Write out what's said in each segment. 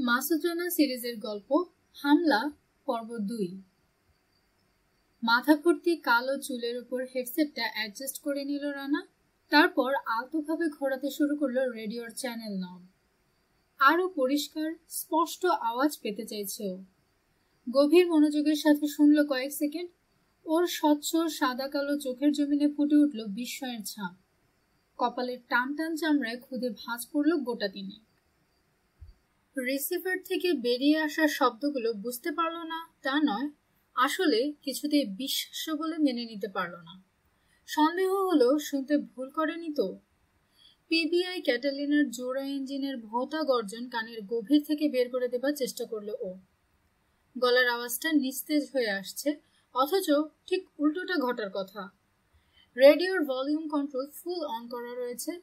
মাসুদ রানা সিরিজের গল্প হামলা পর্ব 2। মাথা ভর্তি কালো চুলের উপর হেডসেটটা অ্যাডজাস্ট করে নিল রানা। তারপর আলতোভাবে ঘোরাতে শুরু করলো রেডিওর চ্যানেল নব। আরো পরিষ্কার স্পষ্ট আওয়াজ পেতে চাইছে ও। গভীর মনোযোগের সাথে শুনল কয়েক সেকেন্ড। ওর স্বচ্ছ সাদা কালো চোখের জমিনে ফুটে উঠল বিস্ময়ের ছাপ। কপালের টান টান চামড়ায় খুদে ভাঁজ পড়ল গোটা দিনে। রিসিভার থেকে বেরিয়ে আসা শব্দগুলো বুঝতে পারল না তা নয়, আসলে কিছুতেই বিশ্বাস্য বলে মেনে নিতে পারল না। সন্দেহ হলো শুনতে ভুল করেনি তো। পিবিআই ক্যাটালিনার জোড়া ইঞ্জিনের ভোঁতা গর্জন কানের গভীর থেকে বের করে দেবার চেষ্টা করলো ও। গলার আওয়াজটা নিস্তেজ হয়ে আসছে, অথচ ঠিক উল্টোটা ঘটার কথা। রেডিওর ভলিউম কন্ট্রোল ফুল অন করা রয়েছে।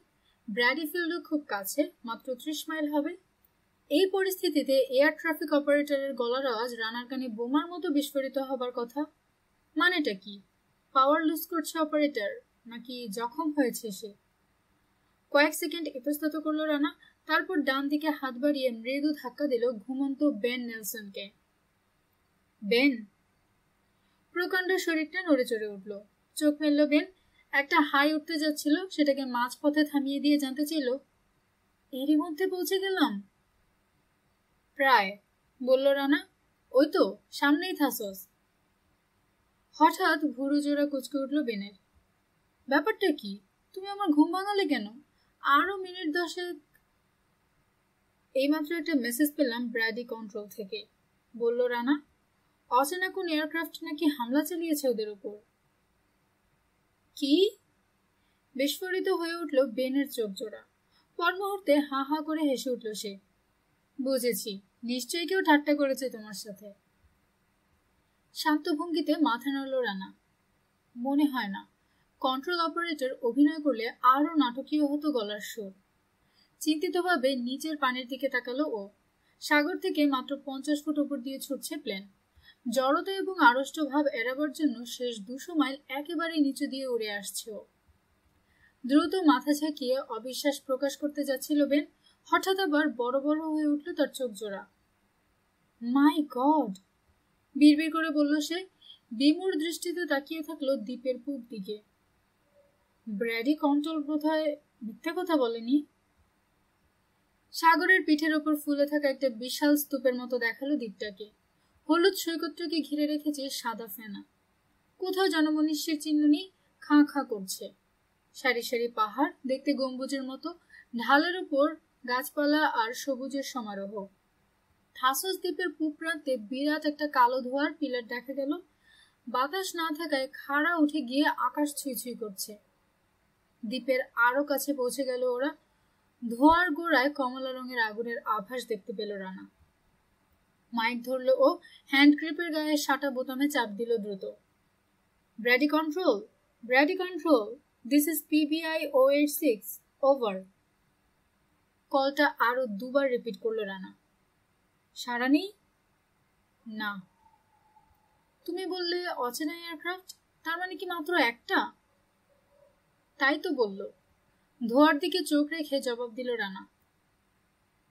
ব্র্যাডিফিল্ডও খুব কাছে, মাত্র 30 মাইল হবে। এই পরিস্থিতিতে এয়ার ট্রাফিক অপারেটরের গলার আওয়াজ রানার কানে বোমার মতো বিস্ফোরিত হবার কথা। মানেটা কি? পাওয়ার লুজ করছে অপারেটর, নাকি জখম হয়েছে সে? কয়েক সেকেন্ড ইতস্তত করলো রানা, তারপর ডান দিকে হাত বাড়িয়ে মৃদু ধাক্কা দিল ঘুমন্ত বেন নেলসনকে। বেন! প্রকাণ্ড শরীরটা নড়ে চড়ে উঠল। চোখ মেলল বেন। একটা হাই উঠতে যাচ্ছিল, সেটাকে মাঝপথে থামিয়ে দিয়ে জানতে চাইল, এরই মধ্যে পৌঁছে গেলাম? প্রায়, বলল রানা। ওই তো সামনেই থাসস। হঠাৎ ভুরু জোড়া কুচকে উঠল বেনের। ব্যাপারটা কি? তুমি আমার ঘুম ভাঙালে কেন? আরো মিনিট 10। এইমাত্র একটা মেসেজ পেলাম ব্র্যাডি কন্ট্রোল থেকে, বলল রানা। অচেনা কোন এয়ারক্রাফট নাকি হামলা চালিয়েছে ওদের উপর। কি? বিস্ফোরিত হয়ে উঠল বেনের চোখ জোড়া। পর মুহূর্তে হা হা করে হেসে উঠল সে। বুঝেছি, নিশ্চয়ই কেউ ঠাট্টা করেছে তোমার সাথে। শান্ত ভঙ্গিতে মাথা নাড়ল রানা। মনে হয় না। কন্ট্রোল অপারেটর অভিনয় করলে আরো নাটকীয় হতো গলার সুর। চিন্তিতভাবে নিচের পানির দিকে তাকালো ও। সাগর থেকে মাত্র 50 ফুট উপর দিয়ে ছুটছে প্লেন। জড়তা এবং আড়ষ্ট ভাব এড়াবার জন্য শেষ 200 মাইল একেবারে নিচু দিয়ে উড়ে আসছে ও। দ্রুত মাথা ঝাঁকিয়ে অবিশ্বাস প্রকাশ করতে যাচ্ছিল বেন। হঠাৎ আবার বড় বড় হয়ে উঠল তার চোখ জোড়া। মাই গড! বিড়বিড় করে বলল সে। বিমূঢ় দৃষ্টিতে তাকিয়ে থাকলো দ্বীপের পূব দিকে। ব্র্যাডি কন্ট্রোল বোধহয় মিথ্যা কথা বলেনি। সাগরের পিঠের ওপর ফুলে থাকা একটা বিশাল স্তূপের মতো দেখালো দ্বীপটাকে। হলুদ সৈকতটাকে ঘিরে রেখেছে সাদা ফেনা। কোথাও জনমনুষ্যের চিহ্ন নেই, খাঁ খাঁ করছে। সারি সারি পাহাড়, দেখতে গম্বুজের মতো, ঢালের উপর গাছপালা আর সবুজের সমারোহ। থাসস দ্বীপের পূব প্রান্তে বিরাট একটা কালো ধোঁয়ার পিলার দেখা গেল। বাতাস না থাকায় খাড়া উঠে গিয়ে আকাশ ছুঁই ছুঁই করছে। দ্বীপের আরো কাছে পৌঁছে গেল ওরা। ধোঁয়ার গোড়ায় কমলা রঙের আগুনের আভাস দেখতে পেল রানা। মাইক ধরলো ও, হ্যান্ড গ্রিপের গায়ে সাটা বোতামে চাপ দিল দ্রুত। Brady control, Brady control, this is PBI 086, over. কলটা আরো 2বার রিপিট করলো রানা। সাড়া নেই? না। তুমি বললে অচেনা এয়ারক্রাফট, তার মানে কি মাত্র একটা? তাই তো বলল। ধোয়ার দিকে চোখ রেখে জবাব দিল রানা।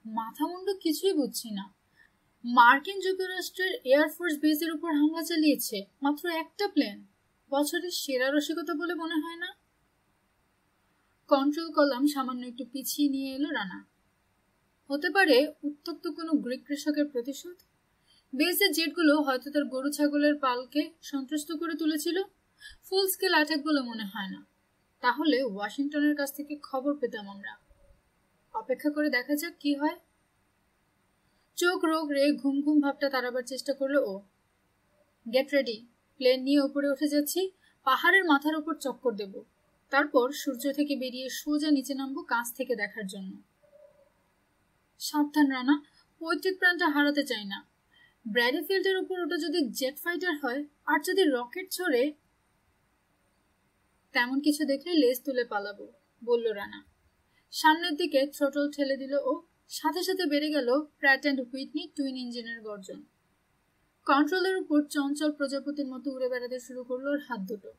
মাথা মুন্ডু কিছুই বুঝছি না। মার্কিন যুক্তরাষ্ট্রের এয়ারফোর্স বেসের উপর হামলা চালিয়েছে মাত্র একটা প্লেন। বছরের সেরা রসিকতা বলে মনে হয় না। কন্ট্রোল কলাম সামান্য একটু পিছিয়ে নিয়ে এলো রানা। হতে পারে উত্তপ্ত কোনো গ্রিক কৃষকের প্রতিশোধ। বেসের জেটগুলো হয়তো তার গরু ছাগলের পালকে সন্ত্রস্ত করে তুলেছিল। ফুল স্কেল অ্যাটাক বলে মনে হয় না। তাহলে ওয়াশিংটনের কাছ থেকে খবর পেতাম আমরা। অপেক্ষা করে দেখা যাক কি হয়। চোখ রোগড়ে ঘুম ঘুম ভাবটা তাড়াবার চেষ্টা করলো ও। গেট রেডি, প্লেন নিয়ে উপরে উঠে যাচ্ছি। পাহাড়ের মাথার উপর চক্কর দেব, তারপর সূর্য থেকে বেরিয়ে সোজা নিচে নামবো কাছ থেকে দেখার জন্য। সাবধান রানা, পৈতৃক প্রাণটা হারাতে চাই না। ব্র্যাডিফিল্ডের উপর ওটা যদি জেট ফাইটার হয়, আর যদি রকেট ছড়ে। তেমন কিছু দেখলে লেজ তুলে পালাবো, বলল রানা। সামনের দিকে থ্রোটল ঠেলে দিল ও। সাথে সাথে বেড়ে গেল প্র্যাট অ্যান্ড হুইটনি টুইন ইঞ্জিনের গর্জন। কন্ট্রোলের উপর চঞ্চল প্রজাপতির মতো উড়ে বেড়াতে শুরু করলো ওর হাত দুটো।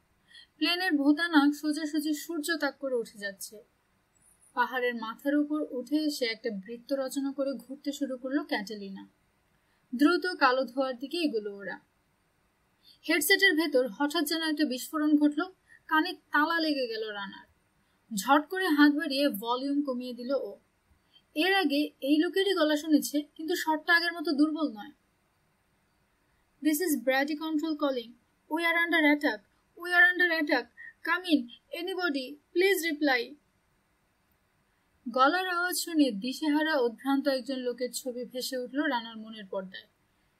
প্লেনের ভোঁতা নাক সোজাসুজি সূর্য তাক করে উঠে যাচ্ছে। পাহাড়ের মাথার উপর উঠে এসে একটা বৃত্ত রচনা করে ঘুরতে শুরু করলো ক্যাটালিনা। দ্রুত কালো ধোঁয়ার দিকে এগুলো ওরা। হেডসেটের ভেতর হঠাৎ যেন একটা বিস্ফোরণ ঘটল, কানে তালা লেগে গেল রানার। ঝট করে হাত বাড়িয়ে ভলিউম কমিয়ে দিল ও। এর আগে এই লোকেরই গলা শুনেছে, কিন্তু শটটা আগের মতো দুর্বল নয়। This is Brady Control calling. We are under attack. We are under attack. Come in. Anybody, please reply. গলার আওয়াজ শুনে দিশেহারা উদ্ভ্রান্ত একজন লোকের ছবি ভেসে উঠল রানার মনের পর্দায়।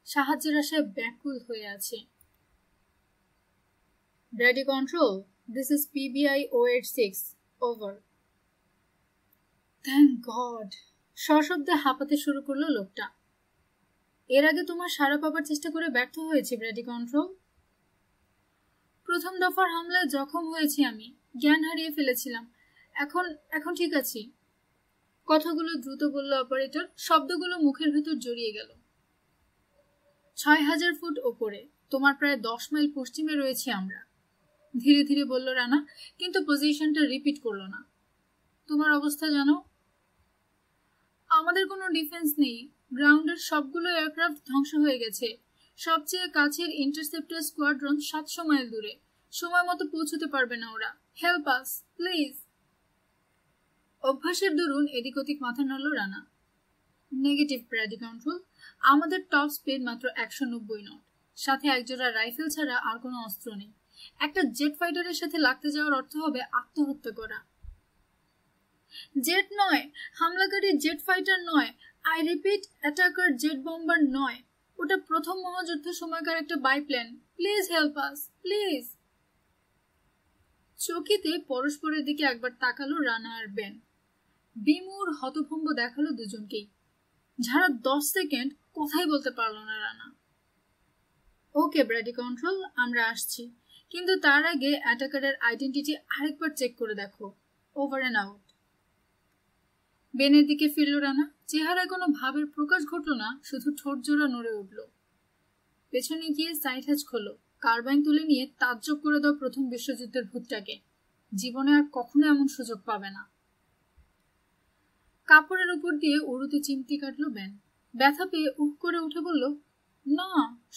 সাহায্যের আশায় ব্যাকুল হয়ে আছে। Brady Control, this is PBI 086. Over. Thank God. সশব্দে হাঁপাতে শুরু করলো লোকটা। এর আগে তোমার সাড়া পাবার চেষ্টা করে ব্যর্থ হয়েছি ব্র্যাডি কন্ট্রোল। প্রথম দফার হামলায় জখম হয়েছি আমি, জ্ঞান হারিয়ে ফেলেছিলাম। এখন ঠিক আছি। কথাগুলো দ্রুত বলল অপারেটর, শব্দগুলো মুখের ভেতর জড়িয়ে গেল। 6000 ফুট ওপরে, তোমার প্রায় 10 মাইল পশ্চিমে রয়েছি আমরা, ধীরে ধীরে বলল রানা, কিন্তু পজিশনটা রিপিট করলো না। তোমার অবস্থা জানো? আমাদের কোনো ডিফেন্স নেই, গ্রাউন্ডের সবগুলো এয়ারক্রাফট ধ্বংস হয়ে গেছে। সবচেয়ে কাছের ইন্টারসেপ্টর স্কোয়াড্রন 700 মাইল দূরে, সময় মতো পৌঁছতে পারবে না ওরা। Help us please. অভ্যাসের দরুন এদিক ওদিক মাথা নাড়ল রানা। নেগেটিভ ব্র্যাডি কন্ট্রোল, আমাদের টপ স্পিড মাত্র 190 নট, সাথে একজোড়া রাইফেল ছাড়া আর কোনো অস্ত্র নেই। একটা জেট ফাইটারের সাথে লাগতে যাওয়ার অর্থ হবে আত্মহত্যা করা। জেট নয়, হামলাকারী জেট ফাইটার নয়, I repeat attacker jet bomber নয়, ওটা প্রথম মহাযুদ্ধের সময়কার একটা biplane. Please help us please. চকিতে পরস্পরের দিকে একবার তাকালো রানা আর বেন। বিমূঢ় হতভম্ব দেখালো দুজনকেই। যারা 10 সেকেন্ড কথাই বলতে পারলো না রানা। ওকে ব্র্যাডি কন্ট্রোল, আমরা আসছি, কিন্তু তার আগে অ্যাটাকারের আইডেন্টিটি আরেকবার চেক করে দেখো। Over and out. বেনের দিকে ফিরল রানা। চেহারায় কোনো ভাবের প্রকাশ ঘটল না, শুধু ঠোঁট জোড়া নড়ে উঠল। পেছনে গিয়ে সাইড হ্যাচ খোলো, কার্বাইন তুলে নিয়ে তাজ্জব করে দাও প্রথম বিশ্বযুদ্ধের ভূতটাকে। জীবনে আর কখনো এমন সুযোগ পাবে না। কাপড়ের উপর দিয়ে উড়ুতে চিমটি কাটলো বেন। ব্যথা পেয়ে উহ করে উঠে বলল, না,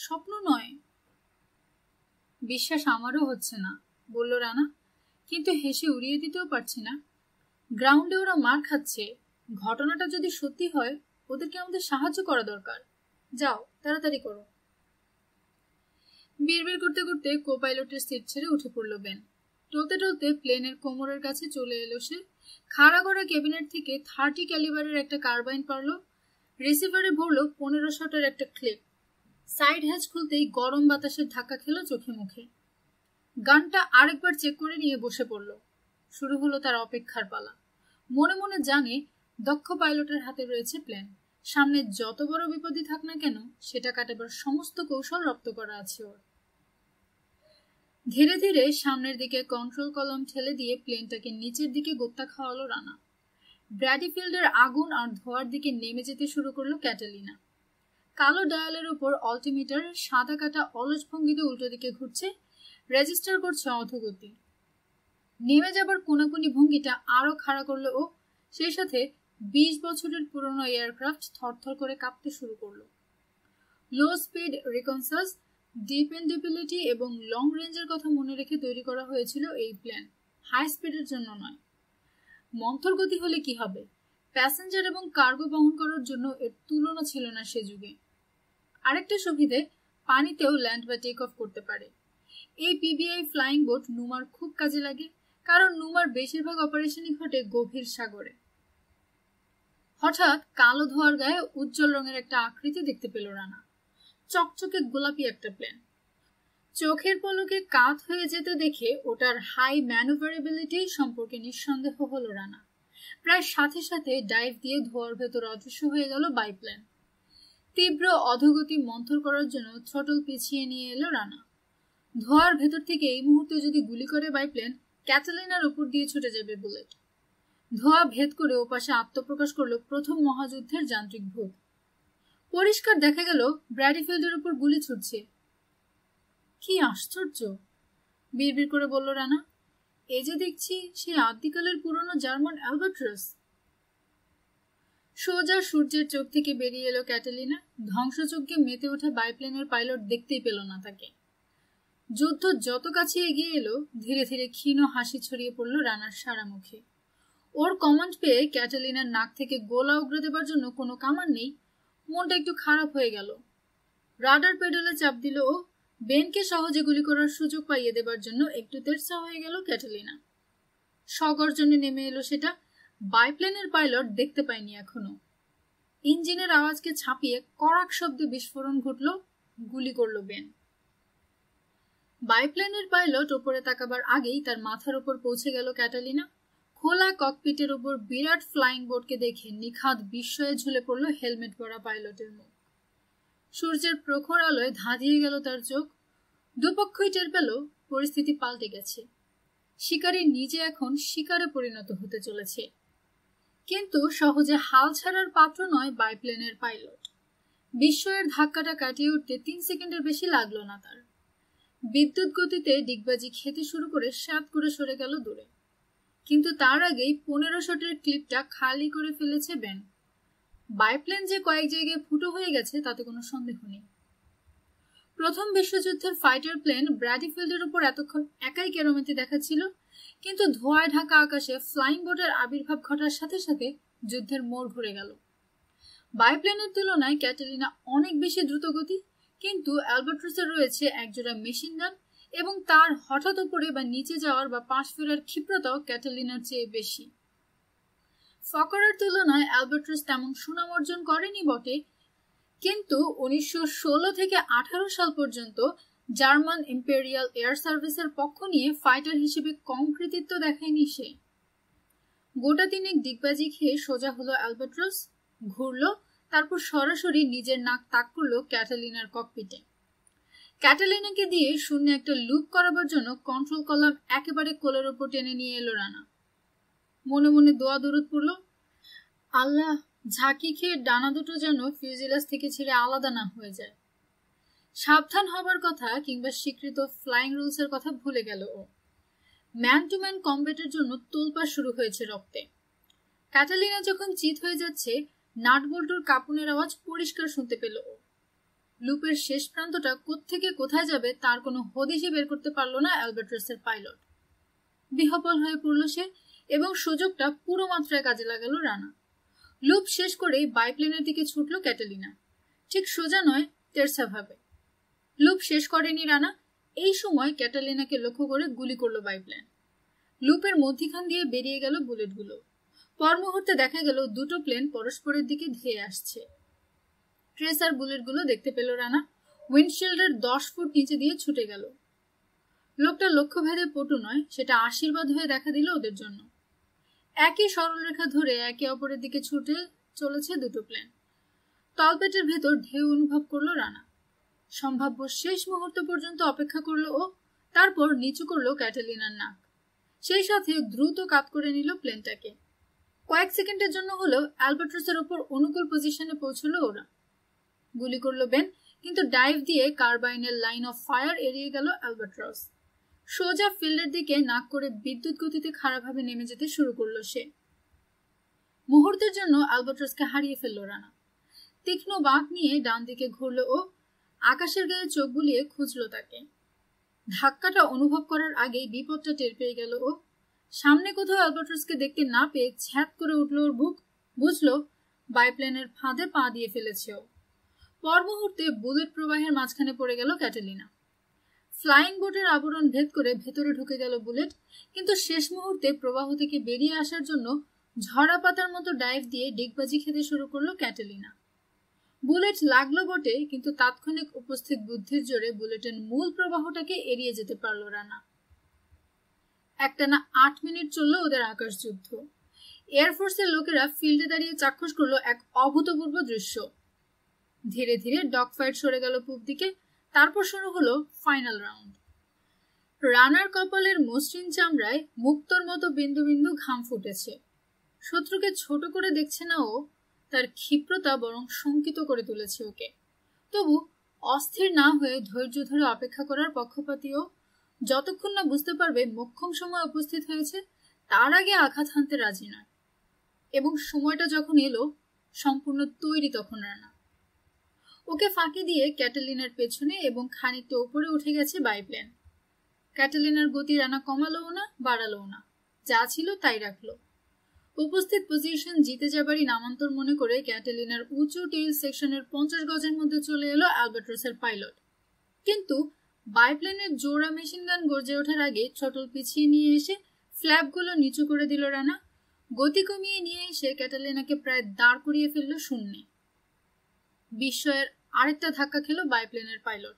স্বপ্ন নয়। বিশ্বাস আমারও হচ্ছে না, বলল রানা, কিন্তু হেসে উড়িয়ে দিতেও পারছি না। গ্রাউন্ডে ওরা মার খাচ্ছে, ঘটনাটা যদি সত্যি হয় ওদেরকে আমাদের সাহায্য করা দরকার। যাও তাড়াতাড়ি করো। বিড়বিড় করতে করতে কোপাইলটের সিট ছেড়ে উঠে পড়ল বেন। টলতে টলতে প্লেনের কোমরের কাছে চলে এলো সে। খাড়া করা ক্যাবিনেট থেকে 30 ক্যালিবারের একটা কার্বাইন পারল। রিসিভারে ভরল 15 শটের একটা ক্লিপ। সাইড হ্যাচ খুলতেই গরম বাতাসের ধাক্কা খেলো চোখে মুখে। গানটা আরেকবার চেক করে নিয়ে বসে পড়ল। শুরু হলো তার অপেক্ষার পালা। মনে মনে জানে দক্ষ পাইলটের হাতে রয়েছে প্লেন। সামনে যত বড় বিপদই থাক না কেন, সেটা কাটাবার সমস্ত কৌশল রপ্ত করা আছে ওর। ধীরে ধীরে সামনের দিকে কন্ট্রোল কলম ঠেলে দিয়ে প্লেনটাকে নিচের দিকে গোত্তা খাওয়ালো রানা। ব্র্যাডিফিল্ডের আগুন আর ধোয়ার দিকে নেমে যেতে শুরু করলো ক্যাটালিনা। কালো ডায়ালের উপর অল্টিমিটার সাদা কাটা অলস ভঙ্গিতে উল্টো দিকে ঘুরছে, রেজিস্টার করছে অধোগতি। নেমে যাবার কোনাকুনি ভঙ্গিটা আরো খাড়া করলো ও। সেই সাথে 20 বছরের পুরনো এয়ারক্রাফট থরথর করে কাঁপতে শুরু করলো। লো স্পিড রিকনসাস, ডিপেন্ডেবিলিটি এবং লং রেঞ্জের কথা মনে রেখে তৈরি করা হয়েছিল এই প্লেন, হাই স্পিডের জন্য নয়। মন্থর গতি হলে কি হবে, প্যাসেঞ্জার এবং কার্গো বহন করার জন্য এর তুলনা ছিল না সে যুগে। আরেকটা সুবিধে, পানিতেও ল্যান্ড বা টেক অফ করতে পারে। এই পিবিআই ফ্লাইং বোট নুমার খুব কাজে লাগে, কারণ নুমার বেশিরভাগ অপারেশনই ঘটে গভীর সাগরে। হঠাৎ কালো ধোয়ার গায়ে উজ্জ্বল রঙের একটা আকৃতি দেখতে পেল রানা। চকচকে গোলাপি একটা প্লেন। চোখের পলকে কাত হয়ে যেতে দেখে ওটার হাই ম্যানুভারেবিলিটি সম্পর্কে নিঃসন্দেহ হলো রানা। প্রায় সাথে সাথে ডাইভ দিয়ে ধোয়ার ভেতর অদৃশ্য হয়ে গেল বাইপ্লেন। তীব্র অধোগতি মন্থর করার জন্য থ্রটল পিছিয়ে নিয়ে এলো রানা। ধোয়ার ভেতর থেকে এই মুহূর্তে যদি গুলি করে বাইপ্লেন, ক্যাটালিনার উপর দিয়ে ছুটে যাবে বুলেট। ধোয়া ভেদ করে ওপাশে আত্মপ্রকাশ করলো প্রথম মহাযুদ্ধের যান্ত্রিক ভূত। পরিষ্কার দেখা গেল ব্র্যাডিফিল্ডের উপর গুলি ছুটছে। কি আশ্চর্য, বিড়বিড় করে বলল রানা। এই যে দেখছি সেই আদিকালের পুরনো জার্মান অ্যালবাট্রস। সোজা সূর্যের চোখ থেকে বেরিয়ে এলো ক্যাটালিনা। ধ্বংসযজ্ঞে মেতে ওঠা বাইপ্লেনের পাইলট দেখতেই পেল না তাকে। যুদ্ধ যত কাছে এগিয়ে এলো ধীরে ধীরে ক্ষীণ হাসি ছড়িয়ে পড়ল রানার সারা মুখে। ওর কমান্ড পেয়ে ক্যাটালিনার নাক থেকে গোলা উগড়ে দেবার জন্য কোনো কামান নেই। মনটা একটু খারাপ হয়ে গেল। রাডার পেডালে চাপ দিল ও। বেনকে সহজে গুলি করার সুযোগ পাইয়ে দেবার জন্য একটু তেরসা হয়ে গেল ক্যাটালিনা। সগর্জনে নেমে এলো সেটা। বাইপ্লেনের পাইলট দেখতে পায়নি এখনো। ইঞ্জিনের আওয়াজকে ছাপিয়ে কড়াক শব্দে বিস্ফোরণ ঘটল। গুলি করল বেন। বাইপ্লেনের পাইলট ওপরে তাকাবার আগেই তার মাথার উপর পৌঁছে গেল ক্যাটালিনা। খোলা ককপিটের উপর বিরাট ফ্লাইং বোর্ডকে দেখে নিখাদ বিস্ময়ে ঝুলে পড়ল হেলমেট পরা পাইলটের মুখ। সূর্যের প্রখর আলোয় ধাঁধিয়ে গেল তার চোখ। দুপক্ষই টের পেল পরিস্থিতি পাল্টে গেছে। শিকারী নিজে এখন শিকারে পরিণত হতে চলেছে। কিন্তু সহজে হাল ছাড়ার পাত্র নয় বাইপ্লেনের পাইলট। বিস্ময়ের ধাক্কাটা কাটিয়ে উঠতে 3 সেকেন্ডের বেশি লাগলো না তার। বিদ্যুৎ গতিতে ডিগবাজি খেতে শুরু করে সাত করে সরে গেল দূরে। কিন্তু তার আগেই 15 শটের ক্লিপটা খালি করে ফেলেছে বেন। বাইপ্লেন যে কয়েক জায়গায় ফুটো হয়ে গেছে তাতে কোনো সন্দেহ নেই। প্রথম বিশ্বযুদ্ধের ফাইটার প্লেন ব্র্যাডিফিল্ডের উপর এতক্ষণ একাই কেরোমেতি দেখাচ্ছিল, কিন্তু ধোঁয়ায় ঢাকা আকাশে ফ্লাইং বোটের আবির্ভাব ঘটার সাথে সাথে যুদ্ধের মোড় ঘুরে গেল। বাইপ্লেনের তুলনায় ক্যাটালিনা অনেক বেশি দ্রুতগতি, কিন্তু অ্যালবাট্রসের রয়েছে একজোড়া মেশিন গান এবং তার হঠাৎ উপরে বা নিচে যাওয়ার বা পাশ ফেরার ক্ষিপ্রতাও ক্যাটালিনার চেয়ে বেশি। ফকারের তুলনায় অ্যালবাট্রস তেমন সুনাম অর্জন করেনি বটে, কিন্তু 1916 থেকে 18 সাল পর্যন্ত জার্মান ইম্পেরিয়াল এয়ার সার্ভিসের পক্ষ নিয়ে ফাইটার হিসেবে কম কৃতিত্ব দেখায়নি সে। গোটা তিনেক ডিগবাজি খেয়ে সোজা হলো অ্যালবাট্রস, ঘুরল, তারপর সরাসরি নিজের নাক তাক করলো ক্যাটালিনার ককপিটে। ক্যাটালিনাকে দিয়ে শূন্য একটা লুপ করাবার জন্য কন্ট্রোল কলাম একেবারে কোলের ওপর টেনে নিয়ে এলো রানা। মনে মনে দোয়া দরুদ পড়ল, আল্লাহ ঝাঁকি খেয়ে ডানা দুটো যেন ফিউজিলাস থেকে ছেড়ে আলাদা না হয়ে যায়। সাবধান হবার কথা কিংবা স্বীকৃত ফ্লাইং রুলসের কথা ভুলে গেল ও। ম্যান টু ম্যান কমব্যাটের জন্য তোলপাড় শুরু হয়েছে রক্তে। ক্যাটালিনা যখন চিত হয়ে যাচ্ছে, নাটবল্টুর কাঁপুনের আওয়াজ পরিষ্কার শুনতে পেল ও। লুপের শেষ প্রান্তটা কোত্থেকে কোথায় যাবে তার কোনো হদিশই বের করতে পারল না অ্যালবাট্রসের পাইলট। বিহ্বল হয়ে পড়ল সে এবং সুযোগটা পুরো মাত্রায় কাজে লাগালো রানা। লুপ শেষ করেই বাইপ্লেনের দিকে ছুটল ক্যাটালিনা, ঠিক সোজা নয়, তেরসা ভাবে। লুপ শেষ করেনি রানা। এই সময় ক্যাটালিনাকে লক্ষ্য করে গুলি করলো বাইপ্লেন। লুপের মধ্যিখান দিয়ে বেরিয়ে গেল বুলেটগুলো। পর মুহূর্তে দেখা গেল দুটো প্লেন পরস্পরের দিকে ধেয়ে আসছে। ট্রেসার বুলেটগুলো দেখতে পেল রানা। উইন্ডশিল্ডের 10 ফুট নিচে দিয়ে ছুটে গেল। লোকটা লক্ষ্যভেদে পটু নয়, সেটা আশীর্বাদ হয়ে দেখা দিল ওদের জন্য। একই সরলরেখা ধরে একে অপরের দিকে ছুটে চলেছে দুটো প্লেন। তলপেটের ভেতর ঢেউ অনুভব করলো রানা। সম্ভাব্য শেষ মুহূর্ত পর্যন্ত অপেক্ষা করলো ও, তারপর নিচু করলো ক্যাটালিনার নাক। সেই সাথে দ্রুত কাত করে নিল প্লেনটাকে। কয়েক সেকেন্ডের জন্য হলেও অ্যালবাট্রসের উপর অনুকূল পজিশনে পৌঁছলো ওরা। গুলি করলো বেন, কিন্তু ডাইভ দিয়ে কার্বাইনের লাইন অফ ফায়ার এড়িয়ে গেল অ্যালবাট্রস। সোজা ফিল্ডের দিকে নাক করে বিদ্যুৎ গতিতে খারাপভাবে নেমে যেতে শুরু করলো সে। মুহূর্তের জন্য অ্যালবাট্রসকে হারিয়ে ফেলল রানা। তীক্ষ্ণ বাঁক নিয়ে ডান দিকে ঘুরল ও, আকাশের গায়ে চোখ বুলিয়ে খুঁজল তাকে। ধাক্কাটা অনুভব করার আগেই বিপদটা টের পেয়ে গেল ও। সামনে কোথাও অ্যালবাট্রসকে দেখতে না পেয়ে ছ্যাঁত করে উঠল ওর বুক। বুঝলো বাইপ্লেনের ফাঁদে পা দিয়ে ফেলেছে ও। পর মুহূর্তে বুলেট প্রবাহের মাঝখানে পড়ে গেল ক্যাটালিনা। ফ্লাইং বোটের আবরণ ভেদ করে ভেতরে ঢুকে গেল বুলেট, কিন্তু শেষ মুহূর্তে প্রবাহ থেকে বেরিয়ে আসার জন্য ঝরা পাতার মতো ডাইভ দিয়ে ডিগবাজি খেতে শুরু করলো ক্যাটালিনা। বুলেট লাগলো বটে, কিন্তু তাৎক্ষণিক উপস্থিত বুদ্ধির জোরে বুলেটের মূল প্রবাহটাকে এড়িয়ে যেতে পারল রানা। একটানা 8 মিনিট চলল ওদের আকাশ যুদ্ধ। এয়ারফোর্সের লোকেরা ফিল্ডে দাঁড়িয়ে চাক্ষুষ করলো এক অভূতপূর্ব দৃশ্য। ধীরে ধীরে ডগ ফাইট সরে গেল পূব দিকে। তারপর শুরু হলো ফাইনাল রাউন্ড। রানার কপালের মসৃণ চামড়ায় মুক্তোর মতো বিন্দু বিন্দু ঘাম ফুটেছে। শত্রুকে ছোট করে দেখছে না ও, তার ক্ষিপ্রতা বরং শঙ্কিত করে তুলেছে ওকে। তবু অস্থির না হয়ে ধৈর্য ধরে অপেক্ষা করার পক্ষপাতীও। যতক্ষণ না বুঝতে পারবে মোক্ষম সময় উপস্থিত হয়েছে তার আগে আঘাত হানতে রাজি নয়। এবং সময়টা যখন এলো সম্পূর্ণ তৈরি তখন রানা। ওকে ফাঁকি দিয়ে ক্যাটালিনার পেছনে এবং খানিকটা উপরে উঠে গেছে বাইপ্লেন। ক্যাটালিনার গতি রানা কমালোও না বাড়ালোও না, যা ছিল তাই রাখলো। উপস্থিত পজিশন জিতে যাবারই নামান্তর মনে করে ক্যাটালিনার উঁচু টেইল সেকশনের 50 গজের মধ্যে চলে এলো অ্যালবাট্রসের পাইলট। কিন্তু বাইপ্লেনের জোড়া মেশিন গান গর্জে ওঠার আগে ছোটল পিছিয়ে নিয়ে এসে ফ্ল্যাপগুলো নিচু করে দিল রানা। গতি কমিয়ে নিয়ে এসে ক্যাটালিনাকে প্রায় দাঁড় করিয়ে ফেলল শূন্যে। বিস্ময়ের আরেকটা ধাক্কা খেল বাইপ্লেনের পাইলট।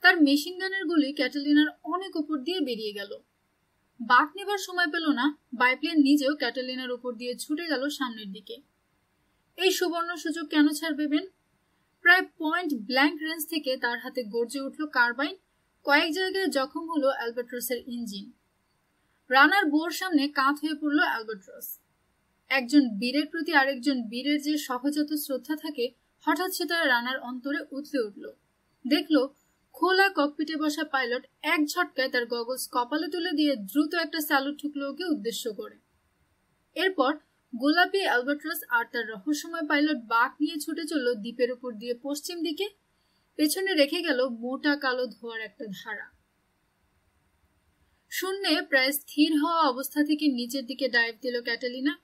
তার মেশিন গানের গুলি ক্যাটালিনার অনেক উপর দিয়ে বেরিয়ে গেল। বাঁক নেবার সময় পেল না, বাইপ্লেন নিজেও ক্যাটালিনার উপর দিয়ে ছুটে গেল সামনের দিকে। এই সুবর্ণ সুযোগ কেন ছাড়বে বেন? প্রায় পয়েন্ট ব্ল্যাঙ্ক রেঞ্জ থেকে তার হাতে গর্জে উঠল কার্বাইন। কয়েক জায়গায় জখম হলো অ্যালবাট্রসের ইঞ্জিন। রানার বোর সামনে কাঁধ হয়ে পড়ল অ্যালবাট্রস। একজন বীরের প্রতি আরেকজন বীরের যে সহজাত শ্রদ্ধা থাকে, হঠাৎ সেটা রানার অন্তরে উথলে উঠল। দেখল খোলা ককপিটে বসা পাইলট এক ঝটকায় তার গগলস কপালে তুলে দিয়ে দ্রুত একটা স্যালুট ঠুকলো ওকে উদ্দেশ্য করে। এরপর গোলাপি অ্যালবাট্রস আর তার রহস্যময় পাইলট বাঁক নিয়ে ছুটে চলল দ্বীপের উপর দিয়ে পশ্চিম দিকে। পেছনে রেখে গেল মোটা কালো ধোঁয়ার একটা ধারা। শূন্যে প্রায় স্থির হওয়া অবস্থা থেকে নিচের দিকে ডাইভ দিল ক্যাটালিনা।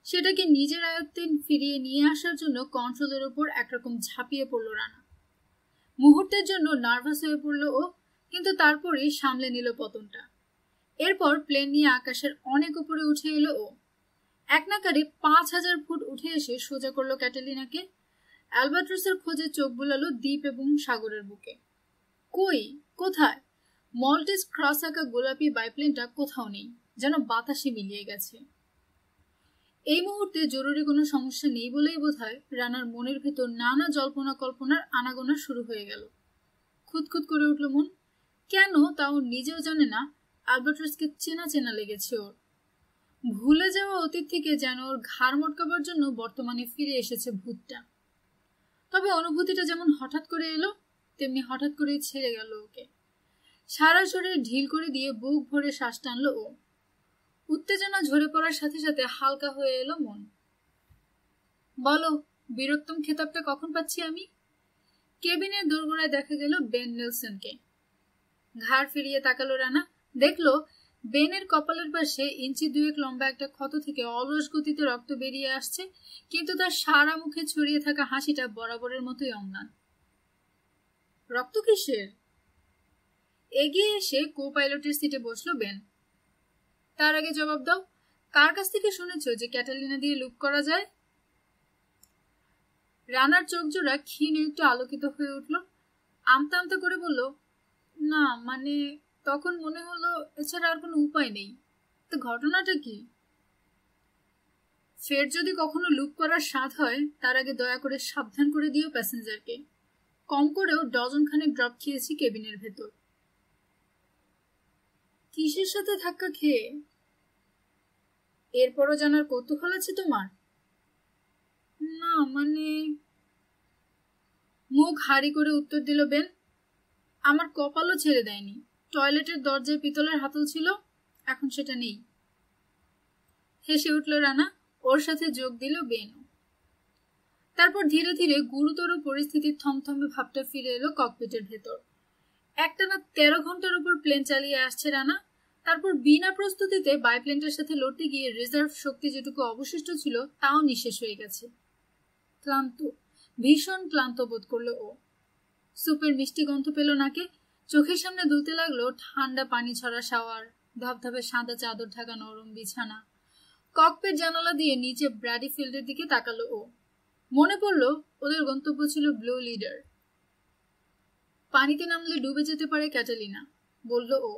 সেটাকে নিজের আয়ত্তে ফিরিয়ে নিয়ে আসার জন্য কন্ট্রোলের উপর একরকম ঝাঁপিয়ে পড়ল রানা। মুহূর্তের জন্য নার্ভাস হয়ে পড়ল ও, কিন্তু তারপরেই সামলে নিল পতনটা। এরপর প্লেন নিয়ে আকাশের অনেক উপরে উঠে এলো ও। এক নাকারে 5000 ফুট উঠে এসে সোজা করলো ক্যাটালিনাকে। অ্যালবাট্রসের খোঁজে চোখ বুলালো দ্বীপ এবং সাগরের বুকে। কই, কোথায়? মল্টিস ক্রস আঁকা গোলাপি বাইপ্লেনটা কোথাও নেই, যেন বাতাসে মিলিয়ে গেছে। এই মুহূর্তে জরুরি কোনো সমস্যা নেই বলেই বোধহয় রানার মনের ভেতর নানা জল্পনা কল্পনার আনাগোনা শুরু হয়ে গেল। খুঁতখুত করে উঠল মন। কেন তাও নিজেও জানে না, অ্যালবাট্রসকে চেনা চেনা লেগেছে ওর। ভুলে যাওয়া অতীত থেকে যেন ওর ঘাড় মটকাবার জন্য বর্তমানে ফিরে এসেছে ভূতটা। তবে অনুভূতিটা যেমন হঠাৎ করে এলো, তেমনি হঠাৎ করেই ছেড়ে গেল ওকে। সারা শরীর ঢিল করে দিয়ে বুক ভরে শ্বাস টানলো ও। উত্তেজনা ঝরে পড়ার সাথে সাথে হালকা হয়ে এলো মন। বলো, বীরোত্তম খেতাবটা কখন পাচ্ছি আমি? কেবিনের দোরগোড়ায় দেখা গেল বেন নেলসনকে। ঘাড় ফিরিয়ে তাকালো রানা। দেখলো বেনের কপালের পাশে ইঞ্চি 2 লম্বা একটা ক্ষত থেকে অলস গতিতে রক্ত বেরিয়ে আসছে, কিন্তু তার সারা মুখে ছড়িয়ে থাকা হাসিটা বরাবরের মতোই অম্লান। রক্ত কিসের? এগিয়ে এসে কো পাইলটের সিটে বসলো বেন। তার আগে জবাব দাও, কার কাছ থেকে শুনেছ যে ক্যাটালিনা দিয়ে লুপ করা যায়? রানার চোখ জোড়া ক্ষীণ একটু আলোকিত হয়ে উঠল। আমতা আমতা করে বলল, না মানে তখন মনে হলো এছাড়া আর কোনো উপায় নেই। তো ঘটনাটা কি? ফের যদি কখনো লুপ করার স্বাদ হয়, তার আগে দয়া করে সাবধান করে দিও প্যাসেঞ্জারকে। কম করেও ডজনখানেক ড্রপ খেয়েছি কেবিনের ভেতর। কিসের সাথে ধাক্কা খেয়ে? এরপরও জানার কৌতূহল আছে তোমার? না মানে। মুখ হাড়ি করে উত্তর দিল বেন। আমার কপালও ছেড়ে দেয়নি। টয়লেটের দরজায় পিতলের হাতল ছিল, এখন সেটা নেই। হেসে উঠল রানা। ওর সাথে যোগ দিল বেনও। তারপর ধীরে ধীরে গুরুতর পরিস্থিতির থমথমে ভাবটা ফিরে এলো ককপিটের ভেতর। একটানা 13 ঘন্টার উপর প্লেন চালিয়ে আসছে রানা। তারপর বিনা প্রস্তুতিতে বাইপ্লেনটার সাথে লড়তে গিয়ে রিজার্ভ শক্তি যেটুকু অবশিষ্ট ছিল তাও নিঃশেষ হয়ে গেছে। ক্লান্ত, ভীষণ ক্লান্ত বোধ করলো ও। সুপের মিষ্টি গন্ধ পেল নাকে। চোখের সামনে দুলতে লাগলো ঠান্ডা পানি ছড়া শাওয়ার, ধপধপে সাদা চাদর ঢাকা নরম বিছানা। ককপিট জানালা দিয়ে নিচে ব্র্যাডি ফিল্ডের দিকে তাকালো ও। মনে পড়লো ওদের গন্তব্য ছিল ব্লু লিডার। পানিতে নামলে ডুবে যেতে পারে ক্যাটালিনা, বলল ও।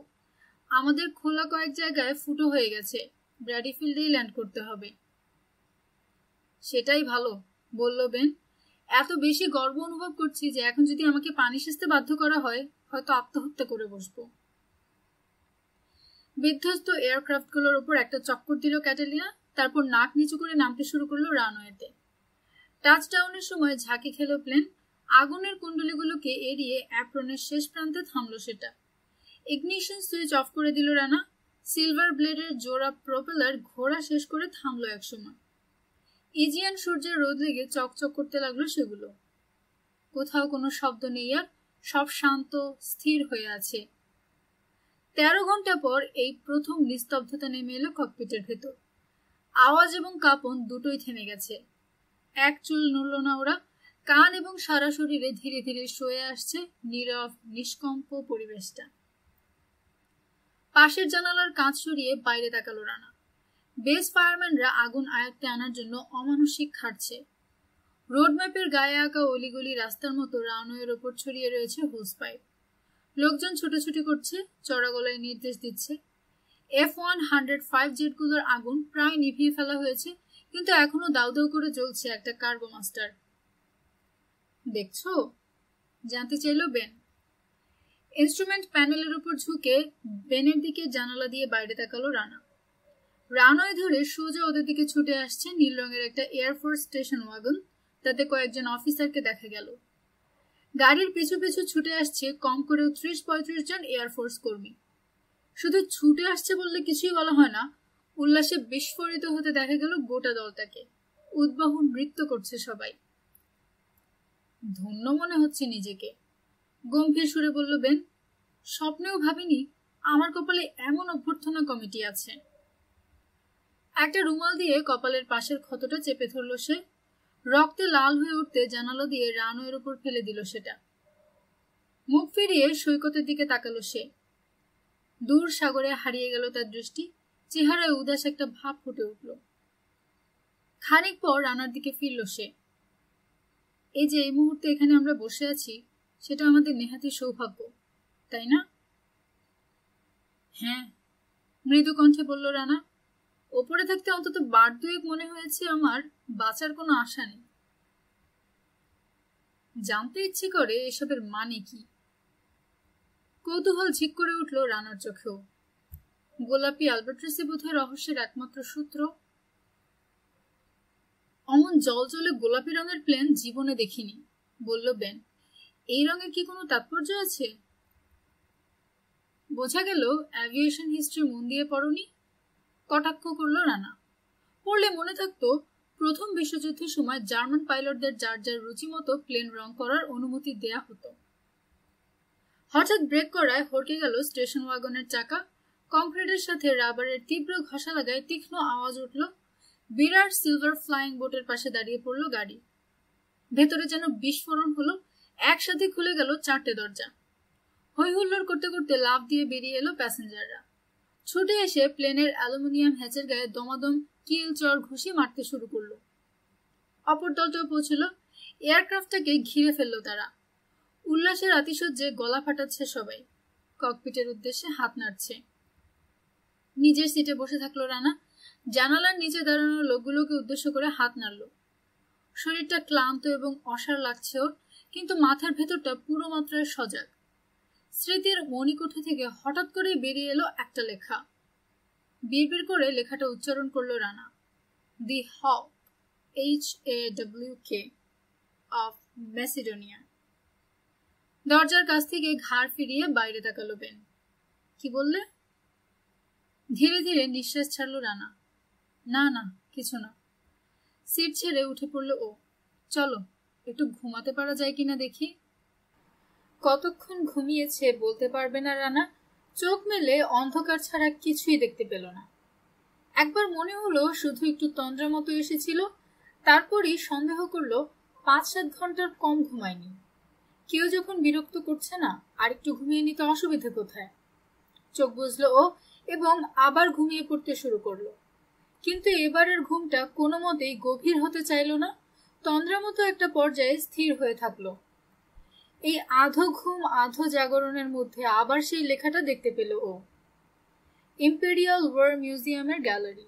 আমাদের খোলা কয়েক জায়গায় ফুটো হয়ে গেছে, ব্র্যাডি ফিল্ডেই ল্যান্ড করতে হবে। সেটাই ভালো, বলল বেন। এত বেশি গর্ব অনুভব করছি যে এখন যদি আমাকে পানি সেচতে বাধ্য করা হয়, হয়তো আত্মহত্যা করে বসবো। বিধ্বস্ত এয়ারক্রাফটগুলোর উপর একটা চক্কর দিল ক্যাটালিনা। তারপর নাক নিচু করে নামতে শুরু করলো রানওয়েতে। টাচডাউনের সময় ঝাঁকি খেল প্লেন। আগুনের কুণ্ডলীগুলোকে এড়িয়ে অ্যাপ্রনের শেষ প্রান্তে থামলো সেটা। ইগনিশন সুইচ অফ করে দিল রানা। সিলভার ব্লেডের জোড়া প্রপেলার ঘোড়া শেষ করে থামলো একসময়। ইজিয়ান সূর্যের রোদ লেগে চকচক করতে লাগলো সেগুলো। কোথাও কোনো শব্দ নেই, আর সব শান্ত স্থির হয়ে আছে। 13 ঘন্টা পর এই প্রথম নিস্তব্ধতা নেমে এলো ককপিটের ভেতর। আওয়াজ এবং কাঁপন দুটোই থেমে গেছে। এক চুল নড়ল না ওরা। কান এবং সারা শরীরে ধীরে ধীরে সয়ে আসছে নীরব নিষ্কম্প পরিবেশটা। পাশের জানালার কাঁচ সরিয়ে বাইরে তাকালো রানা। বেস ফায়ারম্যানরা আগুন আয়ত্তে আনার জন্য অমানসিক খাটছে। রোডম্যাপের গায়ে আঁকা অলিগলি রাস্তার মতো রানওয়ের ওপর ছড়িয়ে রয়েছে হোস পাইপ। লোকজন ছুটোছুটি করছে, চড়া গলায় নির্দেশ দিচ্ছে। F-105 জেটগুলোর আগুন প্রায় নিভিয়ে ফেলা হয়েছে, কিন্তু এখনো দাউ দাউ করে জ্বলছে একটা কার্গো মাস্টার। দেখছো? জানতে চাইল বেন। ইনস্ট্রুমেন্ট প্যানেলের উপর ঝুঁকে বেনের দিকে জানালা দিয়ে বাইরে তাকালো রানা। রানওয়ে ধরে সোজা ওদের দিকে ছুটে আসছে নীল রঙের একটা এয়ারফোর্স স্টেশন ওয়াগন। তাতে কয়েকজন অফিসারকে দেখা গেল। গাড়ির পিছু পিছু ছুটে আসছে কম করেও 30-35 জন এয়ারফোর্স কর্মী। শুধু ছুটে আসছে বললে কিছুই বলা হয় না, উল্লাসে বিস্ফোরিত হতে দেখা গেল গোটা দলটাকে। উদ্বাহু নৃত্য করছে সবাই। ধন্য মনে হচ্ছে নিজেকে, গম্ভীর সুরে বলল বেন। স্বপ্নেও ভাবিনি আমার কপালে এমন অভ্যর্থনা কমিটি আছে। একটা রুমাল দিয়ে কপালের পাশের ক্ষতটা চেপে ধরল সে। রক্তে লাল হয়ে উঠতে জানালা দিয়ে রানওয়ের উপর ফেলে দিল সেটা। মুখ ফিরিয়ে সৈকতের দিকে তাকালো সে। দূর সাগরে হারিয়ে গেল তার দৃষ্টি। চেহারায় উদাস একটা ভাব ফুটে উঠল। খানিক পর রানার দিকে ফিরল সে। এই যে এই মুহূর্তে এখানে আমরা বসে আছি, সেটা আমাদের নেহাতি সৌভাগ্য, তাই না? হ্যাঁ, মৃদু কণ্ঠে বলল রানা। ওপরে থাকতে অন্তত বার দুয়েক মনে হয়েছে আমার বাঁচার কোনো আশা নেই। জানতে ইচ্ছে করে এসবের মানে কি। কৌতূহল ঝিক করে উঠল রানার চোখেও। গোলাপি আলবাট্রাসই বোধহয় রহস্যের একমাত্র সূত্র। অমন জলজলে গোলাপি রঙের প্লেন জীবনে দেখিনি, বলল বেন। এই রঙের কি কোনো তাৎপর্য আছে? বোঝা গেল অ্যাভিয়েশন হিস্ট্রি মন দিয়ে পড়নি, কটাক্ষ করল রানা। পড়লে মনে থাকতো প্রথম বিশ্বযুদ্ধের সময় জার্মান পাইলটদের যার যার রুচি মতো প্লেন রং করার অনুমতি দেয়া হতো। হঠাৎ ব্রেক করায় হড়কে গেল স্টেশন ওয়াগনের চাকা। কংক্রিটের সাথে রাবারের তীব্র ঘষা লাগায় তীক্ষ্ণ আওয়াজ উঠল। বিরাট সিলভার ফ্লাইং বোটের পাশে দাঁড়িয়ে পড়ল গাড়ি। ভেতরে যেন বিস্ফোরণ হলো। একসাথে খুলে গেল 4টে দরজা। হৈ হুল্লোড় করতে করতে লাফ দিয়ে বেরিয়ে এলো প্যাসেঞ্জাররা। ছুটে এসে প্লেনের অ্যালুমিনিয়াম হ্যাচের গায়ে দমাদম কিল চড় ঘুষি মারতে শুরু করলো। অপর দলটাও পৌঁছল। এয়ারক্রাফটটাকে ঘিরে ফেললো তারা। উল্লাসের আতিশয্যে গলা ফাটাচ্ছে সবাই। ককপিটের উদ্দেশ্যে হাত নাড়ছে। নিজের সিটে বসে থাকলো রানা। জানালার নিচে দাঁড়ানো লোকগুলোকে উদ্দেশ্য করে হাত নাড়ল। শরীরটা ক্লান্ত এবং অসাড় লাগছে ওর, কিন্তু মাথার ভেতরটা পুরো মাত্রায় সজাগ। স্মৃতির মণিকোঠা থেকে হঠাৎ করে বেরিয়ে এলো একটা লেখা। বিড়বিড় করে লেখাটা উচ্চারণ করলো রানা। দি হক, HAWK অফ ম্যাসিডোনিয়া। দরজার কাছ থেকে ঘাড় ফিরিয়ে বাইরে তাকালো বেন। কি বললে? ধীরে ধীরে নিঃশ্বাস ছাড়ল রানা। না না, কিছু না। সিট ছেড়ে উঠে পড়ল ও। চলো একটু ঘুমাতে পারা যায় কিনা দেখি। কতক্ষণ ঘুমিয়েছে বলতে পারবে না রানা। চোখ মেলে অন্ধকার ছাড়া কিছুই দেখতে পেল না। একবার মনে হলো শুধু একটু তন্দ্রা মতো এসেছিল। তারপরই সন্দেহ করলো 5-7 ঘন্টার কম ঘুমায়নি। কেউ যখন বিরক্ত করছে না, আর একটু ঘুমিয়ে নিতে অসুবিধা কোথায়? চোখ বুঝলো ও এবং আবার ঘুমিয়ে পড়তে শুরু করলো। কিন্তু এবারের ঘুমটা কোনো মতেই গভীর হতে চাইল না। তন্দ্রা মতো একটা পর্যায়ে স্থির হয়ে থাকলো। এই আধো ঘুম আধো জাগরণের মধ্যে আবার সেই লেখাটা দেখতে পেল ও। ইম্পেরিয়াল ওয়ার মিউজিয়ামের গ্যালারি।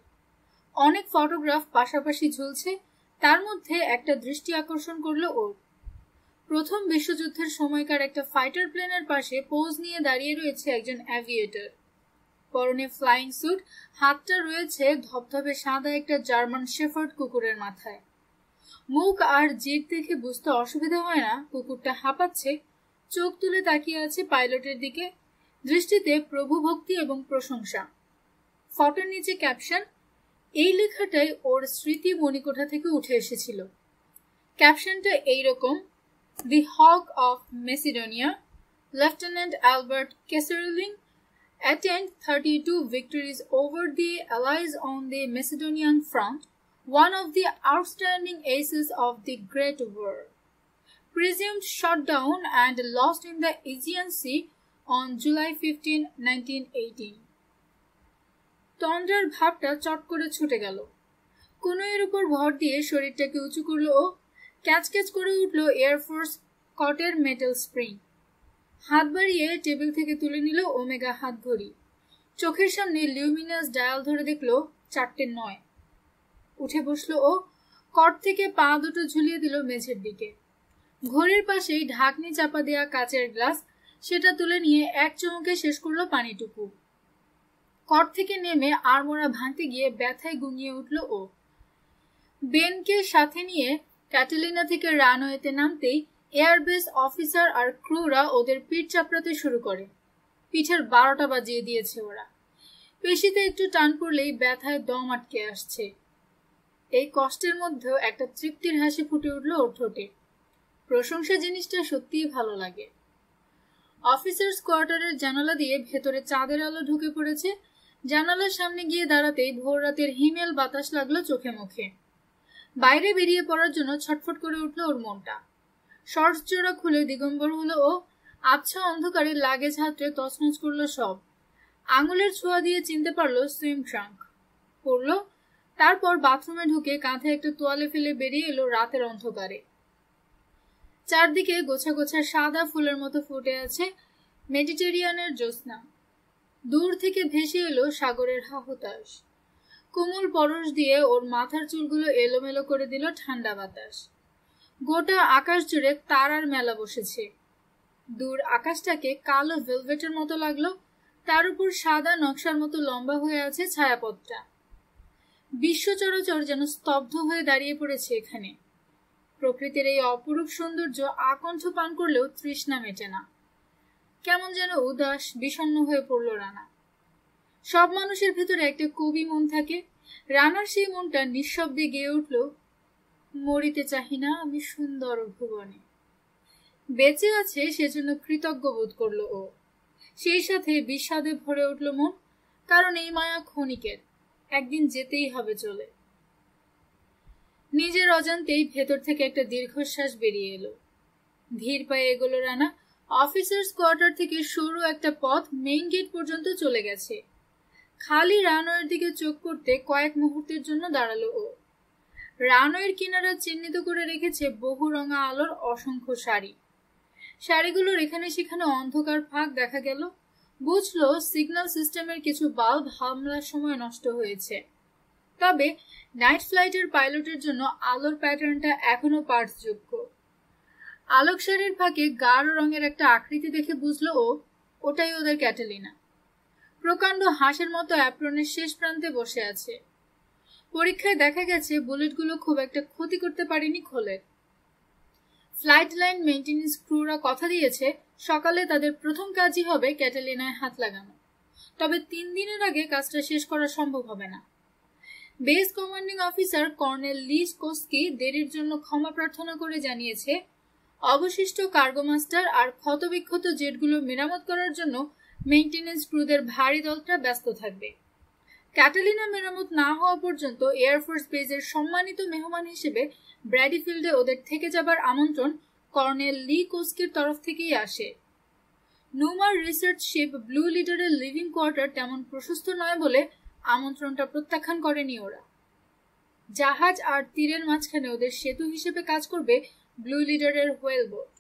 অনেক ফটোগ্রাফ পাশাপাশি ঝুলছে। তার মধ্যে একটা দৃষ্টি আকর্ষণ করলো ওর। প্রথম বিশ্বযুদ্ধের সময়কার একটা ফাইটার প্লেনের পাশে পোজ নিয়ে দাঁড়িয়ে রয়েছে একজন অ্যাভিয়েটর। পরনে ফ্লাইং স্যুট, হাতটা রয়েছে ধবধবে সাদা একটা জার্মান শেফার্ড কুকুরের মাথায়। মুখ আর জিভ দেখে বুঝতে অসুবিধা হয় না কুকুরটা হাঁপাচ্ছে। চোখ তুলে তাকিয়ে আছে পাইলটের দিকে। দৃষ্টিতে প্রভুভক্তি এবং প্রশংসা। ফটোর নিচে ক্যাপশন, এই লেখাটাই ওর স্মৃতি মণিকোঠা থেকে উঠে এসেছিল। ক্যাপশনটা এইরকম, the hawk of Macedonia, lieutenant Albert Kesselring attained 32 victories over the Allies on the Macedonian front, one of the outstanding aces of the Great War. Presumed shot down and lost in the Aegean Sea on July 15, 1918. তন্দ্রার ভাবটা চট করে ছুটে গেল। কোনো এর উপর ভর দিয়ে শরীরটাকে উঁচু করলো ও ক্যাচ ক্যাচ করে উঠল এয়ারফোর্স কটের মেটাল স্প্রিং। হাত বাড়িয়ে টেবিল থেকে তুলে নিল ওমেগা হাত ঘড়ি। চোখের সামনে লিউমিনাস ডায়াল ধরে দেখলো 4:09। উঠে বসলো ও কট থেকে পা দুটো ঝুলিয়ে দিল মেঝের দিকে। ঘড়ির পাশেই ঢাকনি চাপা দেয়া কাচের গ্লাস, সেটা তুলে নিয়ে এক চুমুকে শেষ করলো পানিটুকু। কট থেকে নেমে আড়মোড়া ভাঙতে গিয়ে ব্যথায় গুঙিয়ে উঠল ও। বেনকে সাথে নিয়ে ক্যাটালিনা থেকে রানওয়েতে নামতেই এয়ারবেস অফিসার আর ক্রুরা ওদের পিঠ চাপড়াতে শুরু করে। পিঠের 12টা বাজিয়ে দিয়েছে ওরা। পেশিতে একটু টান পড়লেই ব্যথায় দম আটকে আসছে। এই কষ্টের মধ্যেও একটা তৃপ্তির হাসি ফুটে উঠল ওর ঠোঁটে। প্রশংসা জিনিসটা সত্যিই ভালো লাগে। অফিসার্স কোয়ার্টারের জানালা দিয়ে ভেতরে চাঁদের আলো ঢুকে পড়েছে। জানালার সামনে গিয়ে দাঁড়াতেই ভোর রাতের হিমেল বাতাস লাগলো চোখে মুখে। বাইরে বেরিয়ে পড়ার জন্য ছটফট করে উঠল ওর মনটা। শর্টস জোড়া খুলে দিগম্বর হলো ও। আবছা অন্ধকারে লাগেজ হাতড়ে তছনছ করলো সব। আঙুলের ছোঁয়া দিয়ে চিনতে পারলো সুইম ট্রাঙ্ক পরলো। তারপর বাথরুমে ঢুকে কাঁধে একটা তোয়ালে ফেলে বেরিয়ে এলো রাতের অন্ধকারে। চারদিকে গোছা গোছা সাদা ফুলের মতো ফুটে আছে মেডিটেরিয়ানের জ্যোৎস্না। দূর থেকে ভেসে এলো সাগরের হাহুতাস। কোমল পরশ দিয়ে ওর মাথার চুলগুলো এলোমেলো করে দিল ঠান্ডা বাতাস। গোটা আকাশ জুড়ে তারার মেলা বসেছে। দূর আকাশটাকে কালো ভেলভেটের মতো লাগলো। তার উপর সাদা নকশার মতো লম্বা হয়ে আছে ছায়াপথটা। বিশ্ব চরাচর যেন স্তব্ধ হয়ে দাঁড়িয়ে পড়েছে এখানে। প্রকৃতির এই অপরূপ সৌন্দর্য আকণ্ঠ পান করলেও তৃষ্ণা মেটে না। কেমন যেন উদাস বিষণ্ণ হয়ে পড়ল রানা। সব মানুষের ভেতরে একটা কবি মন থাকে। রানার সেই মনটা নিঃশব্দে গেয়ে উঠল, মরিতে চাহি না আমি সুন্দর ভুবনে। বেঁচে আছে সেজন্য কৃতজ্ঞ বোধ করলো ও। সেই সাথে বিষাদে ভরে উঠল মন, কারণ এই মায়া ক্ষণিকের, একদিন যেতেই হবে চলে। নিজের অজান্তেই ভেতর থেকে একটা দীর্ঘশ্বাস বেরিয়ে এলো। ধীর পায়ে এগোলো রানা। অফিসার্স কোয়ার্টার থেকে সরু একটা পথ মেইন গেট পর্যন্ত চলে গেছে। খালি রানওয়ের দিকে চোখ করতে কয়েক মুহূর্তের জন্য দাঁড়ালো ও। রানওয়ের কিনারা চিহ্নিত করে রেখেছে বহু রঙা আলোর অসংখ্য শাড়ি। শাড়িগুলোর এখানে সেখানে অন্ধকার ফাঁক দেখা গেল। বুঝলো সিগন্যাল সিস্টেমের কিছু বাল্ব হামলার সময় নষ্ট হয়েছে। তবে নাইট ফ্লাইটের পাইলটের জন্য আলোর প্যাটার্নটা এখনো পাঠযোগ্য। আলোক শাড়ির ফাঁকে গাঢ় রঙের একটা আকৃতি দেখে বুঝলো ও, ওটাই ওদের ক্যাটালিনা। প্রকাণ্ড হাঁসের মতো অ্যাপ্রনের শেষ প্রান্তে বসে আছে। পরীক্ষায় দেখা গেছে বুলেটগুলো খুব একটা ক্ষতি করতে পারেনি খোলের। ফ্লাইট লাইন মেইনটেনেন্স ক্রুরা কথা দিয়েছে সকালে তাদের প্রথম কাজই হবে ক্যাটালিনায় হাত লাগানো। তবে 3 দিনের আগে কাজটা শেষ করা সম্ভব হবে না। বেস কমান্ডিং অফিসার কর্নেল লি কোস্কি দেরির জন্য ক্ষমা প্রার্থনা করে জানিয়েছে, অবশিষ্ট কার্গো মাস্টার আর ক্ষতবিক্ষত জেটগুলো মেরামত করার জন্য মেইনটেনেন্স ক্রুদের ভারী দলটা ব্যস্ত থাকবে। ক্যাটালিনা মেরামত না হওয়া পর্যন্ত এয়ারফোর্স বেজের সম্মানিত মেহমান হিসেবে ব্র্যাডিফিল্ডে ওদের থেকে যাবার আমন্ত্রণ কর্নেল লি কোস্কির তরফ থেকেই আসে। নুমার রিসার্চ শিপ ব্লু লিডারের লিভিং কোয়ার্টার তেমন প্রশস্ত নয় বলে আমন্ত্রণটা প্রত্যাখ্যান করেনি ওরা। জাহাজ আর তীরের মাঝখানে ওদের সেতু হিসেবে কাজ করবে ব্লু লিডারের হোয়েল বোট।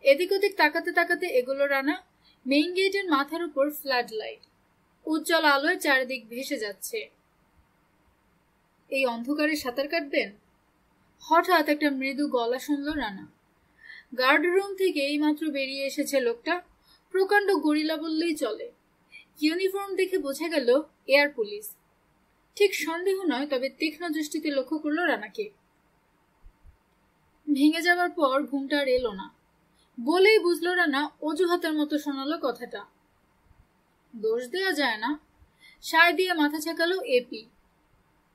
এদিক ওদিক তাকাতে তাকাতে এগুলো রানা। মেইন গেটের মাথার উপর ফ্লাড লাইট উজ্জ্বল আলোয় চারিদিক ভেসে যাচ্ছে। এই অন্ধকারে সাঁতার কাটবেন? হঠাৎ একটা মৃদু গলা শুনল রানা। গার্ড রুম থেকে এই মাত্র বেরিয়ে এসেছে লোকটা। প্রকাণ্ড গরিলা বললেই চলে। ইউনিফর্ম দেখে বোঝা গেল এয়ার পুলিশ। ঠিক সন্দেহ নয়, তবে তীক্ষ্ণ দৃষ্টিতে লক্ষ্য করলো রানাকে। ভেঙে যাওয়ার পর ঘুমটা আর এলো না। বলেই বুঝলো রানা অজুহাতের মতো শোনালো কথাটা। দোষ দেওয়া যায় না, সায় দিয়ে মাথা ছেঁকালো এপি।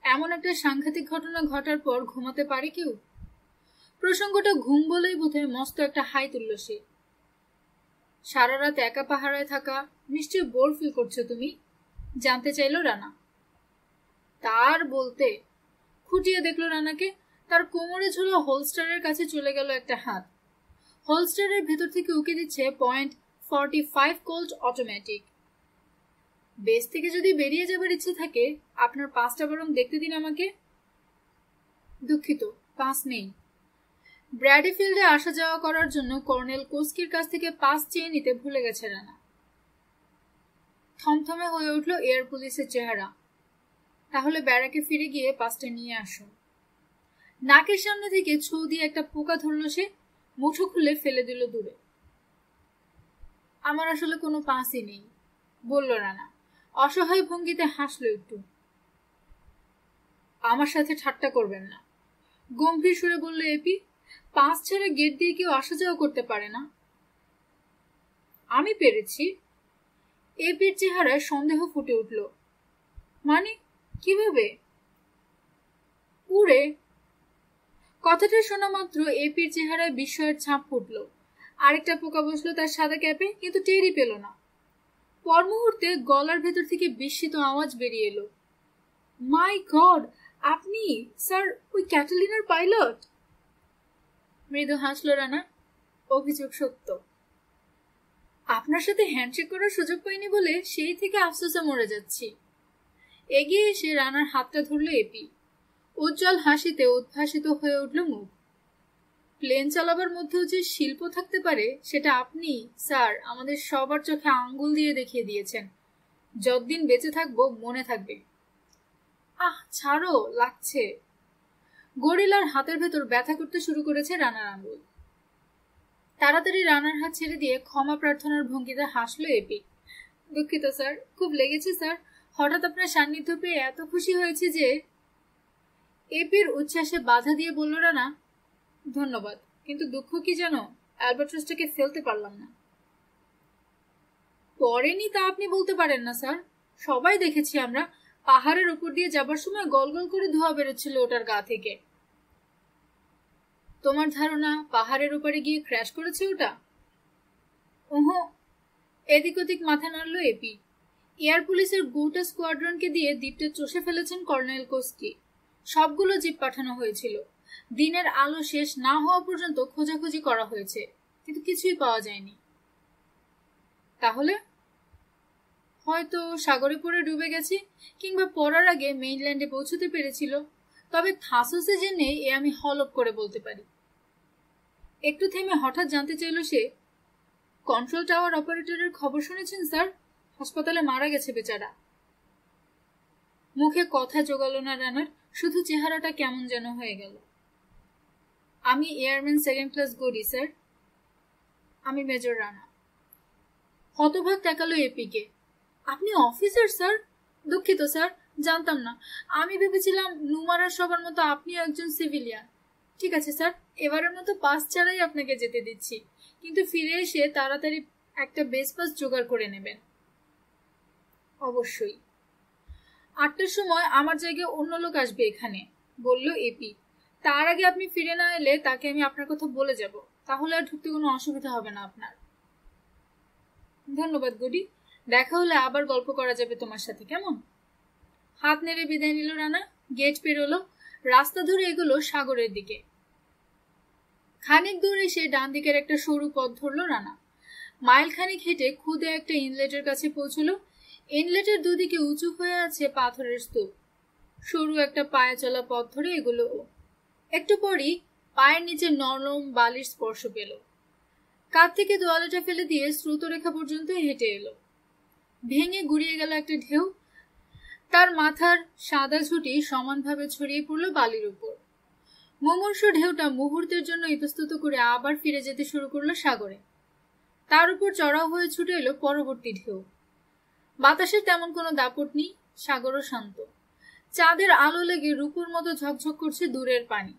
এমন একটা সাংঘাতিক ঘটনা ঘটার পর ঘুমাতে পারে কেউ? প্রসঙ্গটা ঘুম বলেই বোধহয় মস্ত একটা হাই তুলল সে। সারা রাত একা পাহারায় থাকা, নিশ্চয়ই বোর ফিল করছো তুমি? জানতে চাইলো রানা। তার বলতে খুঁটিয়ে দেখলো রানাকে। তার কোমরে ঝোলা হোলস্টারের কাছে চলে গেল একটা হাত। হোলস্টারের ভেতর থেকে উকি দিচ্ছে .45 কোল্ট অটোমেটিক। বেস থেকে যদি বেরিয়ে যাবার ইচ্ছে থাকে, আপনার পাসটা বরং দেখতে দিন আমাকে। দুঃখিত, পাস নেই। ব্র্যাডিফিল্ডে আসা যাওয়া করার জন্য কর্নেল কোস্কির কাছ থেকে পাস চেয়ে নিতে ভুলে গেছে রানা। থমথমে হয়ে উঠল এয়ার পুলিশের চেহারা। তাহলে ব্যারাকে ফিরে গিয়ে পাসটা নিয়ে আসুন। নাকের সামনে থেকে ছু দিয়ে একটা পোকা ধরল সে, মুঠো খুলে ফেলে দিল দূরে। আমার আসলে কোনো পাসই নেই, বলল রানা। অসহায় ভঙ্গিতে হাসলো একটু। আমার সাথে ঠাট্টা করবেন না, গম্ভীর সুরে বলল এপি। পাস ছাড়া গেট দিয়ে কেউ আসা যাওয়া করতে পারে না। আমি পেরেছি। এপির চেহারায় সন্দেহ ফুটে উঠল। মানে কিভাবে? উড়ে। কথাটা শোনা মাত্র এপির চেহারায় বিস্ময়ের ছাপ ফুটল। আরেকটা পোকা বসলো তার সাদা ক্যাপে, কিন্তু টেরই পেল না। পর মুহূর্তে গলার ভেতর থেকে বিস্মিত আওয়াজ বেরিয়ে এলো। মাই গড, আপনি স্যার ওই ক্যাটালিনার পাইলট? মৃদু হাসল রানা। অভিযোগ সত্য। আপনার সাথে হ্যান্ডশেক করার সুযোগ পাইনি বলে সেই থেকে আফসোসে মরে যাচ্ছি। এগিয়ে এসে রানার হাতটা ধরল এপি। উজ্জ্বল হাসিতে উদ্ভাসিত হয়ে উঠল মুখ। প্লেন চালাবার মধ্যেও যে শিল্প থাকতে পারে সেটা আপনি স্যার আমাদের সবার চোখে আঙ্গুল দিয়ে দেখিয়ে দিয়েছেন। যতদিন বেঁচে থাকবো মনে থাকবে। আহ ছাড়ো, লাগছে। গরিলার হাতের ভেতর ব্যথা করতে শুরু করেছে রানার আঙ্গুল। তাড়াতাড়ি রানার হাত ছেড়ে দিয়ে ক্ষমা প্রার্থনার ভঙ্গিতে হাসলো এপি। দুঃখিত স্যার, খুব লেগেছে স্যার। হঠাৎ আপনার সান্নিধ্য পেয়ে এত খুশি হয়েছে যে। এপির উচ্ছ্বাসে বাধা দিয়ে বলল রানা, ধন্যবাদ, কিন্তু দুঃখ কি জানো, অ্যালবাট্রসটাকে ফেলতে পারলাম না। পড়েনি তা আপনি বলতে পারেন না স্যার। সবাই দেখেছি আমরা, পাহাড়ের উপর দিয়ে যাবার সময় গল গল করে ধোঁয়া বেরোচ্ছিল ওটার গা থেকে। তোমার ধারণা পাহাড়ের উপরে গিয়ে ক্র্যাশ করেছে ওটা? ওহো। এদিক ওদিক মাথা নাড়ল এপি। এয়ার পুলিশের গোটা স্কোয়াড্রনকে দিয়ে দ্বীপটা চষে ফেলেছেন কর্নেল কোস্কি। সবগুলো জিপ পাঠানো হয়েছিল। দিনের আলো শেষ না হওয়া পর্যন্ত খোঁজাখুঁজি করা হয়েছে, কিন্তু কিছুই পাওয়া যায়নি। তাহলে হয়তো সাগরে পড়ে ডুবে গেছে, কিংবা পড়ার আগে মেইনল্যান্ডে পৌঁছতে পেরেছিল। তবে থাসোসে যে নেই এ আমি হলপ করে বলতে পারি। একটু থেমে হঠাৎ জানতে চাইল সে, কন্ট্রোল টাওয়ার অপারেটরের খবর শুনেছেন স্যার? হাসপাতালে মারা গেছে বেচারা। মুখে কথা জোগালো না রানার, শুধু চেহারাটা কেমন যেন হয়ে গেল। আমি এয়ারম্যান সেকেন্ড ক্লাস গড়ি স্যার। আমি মেজর রানা। হতভাগ তাকালো এপিকে। আপনি অফিসার স্যার? দুঃখিত স্যার, জানতাম না। আমি ভেবেছিলাম নুমারার সবার মতো আপনিও একজন সিভিলিয়ান। ঠিক আছে স্যার, এবারের মতো পাস ছাড়াই আপনাকে যেতে দিচ্ছি, কিন্তু ফিরে এসে তাড়াতাড়ি একটা বেস পাস জোগাড় করে নেবেন। অবশ্যই। 8টার সময় আমার জায়গায় অন্য লোক আসবে এখানে, বলল এপি। তার আগে আপনি ফিরে না এলে তাকে আমি আপনার কথা বলে যাব, তাহলে আর ঢুকতে কোনো অসুবিধা হবে না আপনার। ধন্যবাদ গুডি, দেখা হলে আবার গল্প করা যাবে তোমার সাথে, কেমন? হাত নেড়ে বিদায় নিল রানা। গেট পেরোলো, রাস্তা ধরে এগোলো সাগরের দিকে। খানিক দূর এসে ডান দিকের একটা সরু পথ ধরল রানা। মাইল খানিক হেঁটে খুদে একটা ইনলেটের কাছে পৌঁছলো। ইনলেটের দুদিকে উঁচু হয়ে আছে পাথরের স্তূপ। সরু একটা পায়ে চলা পথ ধরে এগুলো। একটু পরই পায়ের নিচে নরম বালির স্পর্শ পেল। কাঁধ থেকে দোয়ালেটা ফেলে দিয়ে স্রোতরেখা পর্যন্ত হেঁটে এলো। ভেঙে গুড়িয়ে গেল একটা ঢেউ। তার মাথার সাদা ঝুঁটি সমানভাবে ছড়িয়ে পড়ল বালির উপর। মুমূর্ষ ঢেউটা মুহূর্তের জন্য ইতস্তত করে আবার ফিরে যেতে শুরু করলো সাগরে। তার উপর চড়াও হয়ে ছুটে এলো পরবর্তী ঢেউ। বাতাসের তেমন কোনো দাপট নেই, সাগরও শান্ত। চাঁদের আলো লেগে রূপুর মতো ঝকঝক করছে দূরের পানি।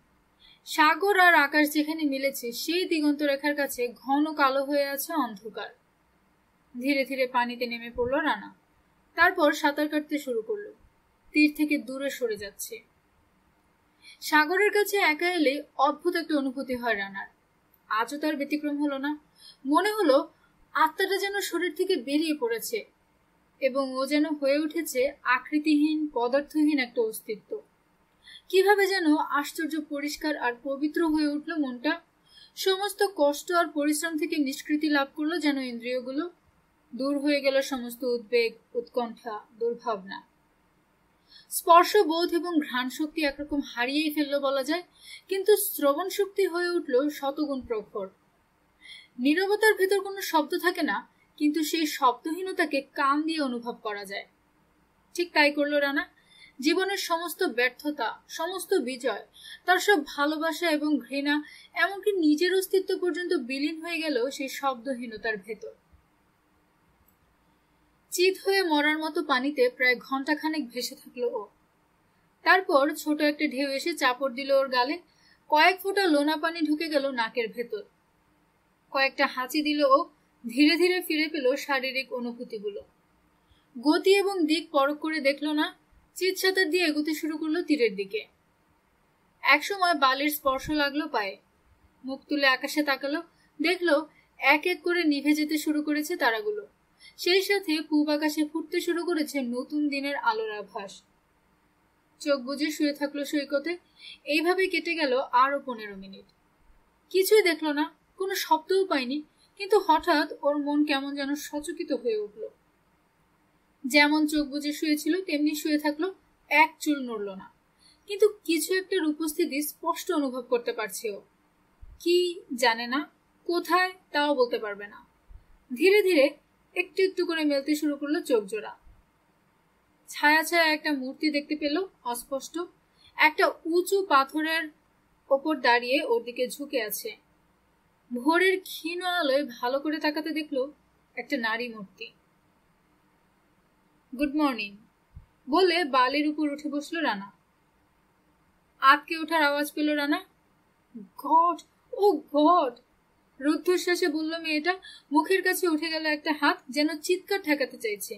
সাগর আর আকাশ যেখানে মিলেছে সেই দিগন্ত রেখার কাছে ঘন কালো হয়ে আছে অন্ধকার। ধীরে ধীরে পানিতে নেমে পড়ল রানা। তারপর সাঁতার কাটতে শুরু করলো। তীর থেকে দূরে সরে যাচ্ছে। সাগরের কাছে একা এলে অদ্ভুত একটা অনুভূতি হয় রানার। আজও তার ব্যতিক্রম হলো না। মনে হলো আত্মাটা যেন শরীর থেকে বেরিয়ে পড়েছে এবং ও যেন হয়ে উঠেছে আকৃতিহীন, পদার্থহীন একটা অস্তিত্ব। কিভাবে যেন আশ্চর্য পরিষ্কার আর পবিত্র হয়ে উঠল মনটা। সমস্ত কষ্ট আর পরিশ্রম থেকে নিষ্কৃতি লাভ করলো যেন ইন্দ্রিয়গুলো। দূর হয়ে গেল সমস্ত উদ্বেগ, উৎকণ্ঠা, দুর্ভাবনা। স্পর্শ বোধ এবং ঘ্রাণ শক্তি একরকম হারিয়েই ফেললো বলা যায়, কিন্তু শ্রবণ শক্তি হয়ে উঠল শতগুণ প্রখর। নীরবতার ভেতর কোনো শব্দ থাকে না, কিন্তু সেই শব্দহীনতাকে কান দিয়ে অনুভব করা যায়। ঠিক তাই করলো রানা। জীবনের সমস্ত ব্যর্থতা, সমস্ত বিজয়, তার সব ভালোবাসা এবং ঘৃণা, এমনকি নিজের অস্তিত্ব পর্যন্ত বিলীন হয়ে গেল সেই শব্দহীনতার ভেতর। চিত হয়ে মরার মতো পানিতে প্রায় ঘন্টাখানেক ভেসে থাকলো ও। তারপর ছোট একটা ঢেউ এসে চাপড় দিল ওর গালে। কয়েক ফোঁটা লোনা পানি ঢুকে গেল নাকের ভেতর। কয়েকটা হাঁচি দিল ও। ধীরে ধীরে ফিরে পেল শারীরিক অনুভূতিগুলো। গতি এবং দিক পরখ করে দেখলো না। চিৎসাতার দিয়ে এগোতে শুরু করলো তীরের দিকে। একসময় বালির স্পর্শ লাগলো পায়ে। মুখ তুলে আকাশে তাকালো। দেখলো এক এক করে নিভে যেতে শুরু করেছে তারাগুলো। সেই সাথে পূব আকাশে ফুটতে শুরু করেছে নতুন দিনের আলোর আভাস। চোখ বুজে শুয়ে থাকলো সৈকতে। এইভাবে কেটে গেল আরো 15 মিনিট। কিছুই দেখলো না, কোনো শব্দও পায়নি, কিন্তু হঠাৎ ওর মন কেমন যেন সচকিত হয়ে উঠল। যেমন চোখ বুজে শুয়েছিল তেমনি শুয়ে থাকলো, এক চুল নড়ল না, কিন্তু কিছু একটার উপস্থিতি স্পষ্ট অনুভব করতে পারছে ও। কি জানে না, কোথায় তাও বলতে পারবে না। ধীরে ধীরে একটু একটু করে মেলতে শুরু করলো চোখ জোড়া। ছায়া ছায়া একটা মূর্তি দেখতে পেল, অস্পষ্ট। একটা উঁচু পাথরের ওপর দাঁড়িয়ে ওর দিকে ঝুঁকে আছে। ভোরের ক্ষীণ আলোয় ভালো করে তাকাতে দেখলো একটা নারী মূর্তি। গুড মর্নিং বলে বালির উপর উঠে বসলো রানা। আটকে ওঠার আওয়াজ পেল রানা। গড, ও গড, রুদ্ধশ্বাসে বলল মেয়েটা। মুখের কাছে উঠে গেল একটা হাত, যেন চিৎকার ঠেকাতে চাইছে।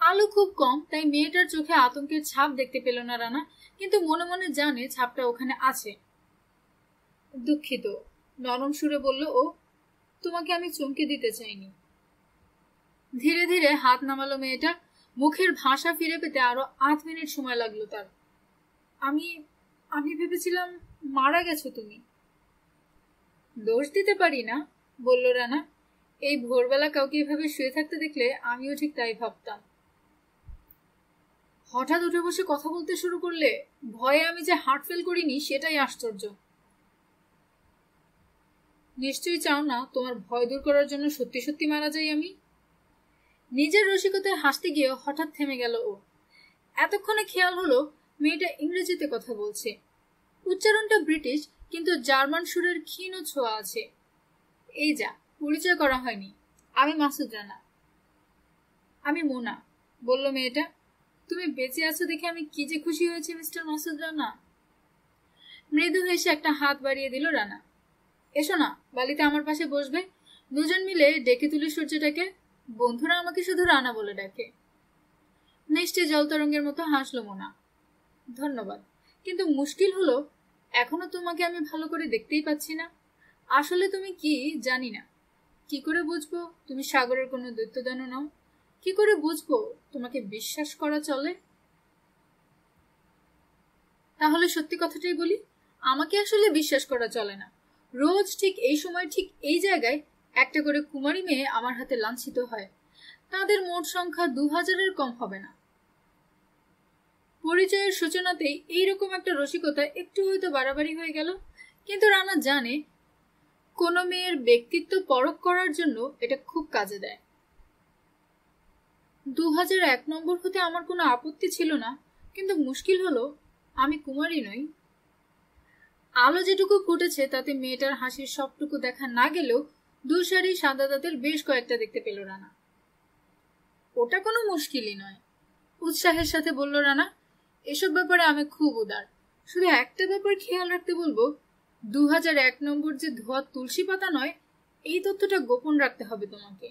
আলো খুব কম, তাই মেয়েটার চোখে আতঙ্কের ছাপ দেখতে পেল না রানা, কিন্তু মনে মনে জানে ছাপটা ওখানে আছে। দুঃখিত, নরম সুরে বলল ও। তোমাকে আমি চমকে দিতে চাইনি। ধীরে ধীরে হাত নামালো মেয়েটা। মুখের ভাষা ফিরে পেতে আরো 8 মিনিট সময় লাগলো তার। আমি আমি ভেবেছিলাম মারা গেছো তুমি। দোষ দিতে পারি না, বলল রানা। এই ভোরবেলা কাউকে এভাবে শুয়ে থাকতে দেখলে আমিও ঠিক তাই ভাবতাম। হঠাৎ উঠে বসে কথা বলতে শুরু করলে। ভয়ে আমি যে হার্ট ফেল করিনি সেটাই আশ্চর্য। নিশ্চয়ই চাও না তোমার ভয় দূর করার জন্য সত্যি সত্যি মারা যাই আমি? নিজের রসিকতায় হাসতে গিয়ে হঠাৎ থেমে গেল ও। এতক্ষণে খেয়াল হলো মেয়েটা ইংরেজিতে কথা বলছে। উচ্চারণটা ব্রিটিশ, কিন্তু জার্মান সুরের ক্ষীণ ছোঁয়া আছে। এই যা, পরিচয় করা হয়নি। আমি মাসুদ রানা। আমি মোনা, বলল মেয়েটা। তুমি বেঁচে আছো দেখে আমি কি যে খুশি হয়েছি মিস্টার মাসুদ রানা। মৃদু হেসে একটা হাত বাড়িয়ে দিল রানা। এসো না, বালিতে আমার পাশে বসবে। দুজন মিলে ডেকে তুলি সূর্যটাকে। বন্ধুরা আমাকে শুধু রানা বলে ডাকে। মিষ্টি জলতরঙ্গের মতো হাসলো মোনা। ধন্যবাদ, কিন্তু মুশকিল হলো এখনো তোমাকে আমি ভালো করে দেখতেই পাচ্ছি না। আসলে তুমি কি জানি না। কি করে বুঝবো তুমি সাগরের কোনো দৈত্যদানব নও? কি করে বুঝবো তোমাকে বিশ্বাস করা চলে? তাহলে সত্যি কথাটাই বলি, আমাকে আসলে বিশ্বাস করা চলে না। রোজ ঠিক এই সময় ঠিক এই জায়গায় একটা করে কুমারী মেয়ে আমার হাতে লাঞ্ছিত হয়। তাদের মোট সংখ্যা 2000-এর কম হবে না। পরিচয়ের সূচনাতেই এইরকম একটা রসিকতা একটু হয়তো বাড়াবাড়ি হয়ে গেল, কিন্তু রানা জানে কোনো মেয়ের ব্যক্তিত্ব পরখ করার জন্য এটা খুব কাজে দেয়। 2001 নম্বর হতে আমার কোনো আপত্তি ছিল না, কিন্তু মুশকিল হলো আমি কুমারী নই। আলো যেটুকু ফুটেছে তাতে মেয়েটার হাসির সবটুকু দেখা না গেলেও দুসারি সাদা দাঁতের বেশ কয়েকটা দেখতে পেল রানা। ওটা কোনো মুশকিলই নয়, উৎসাহের সাথে বলল রানা। এসব ব্যাপারে আমি খুব উদার। শুধু একটা ব্যাপার খেয়াল রাখতে বলবো, 2001 নম্বর যে ধোয়া তুলসী পাতা নয়, এই তথ্যটা গোপন রাখতে হবে তোমাকে।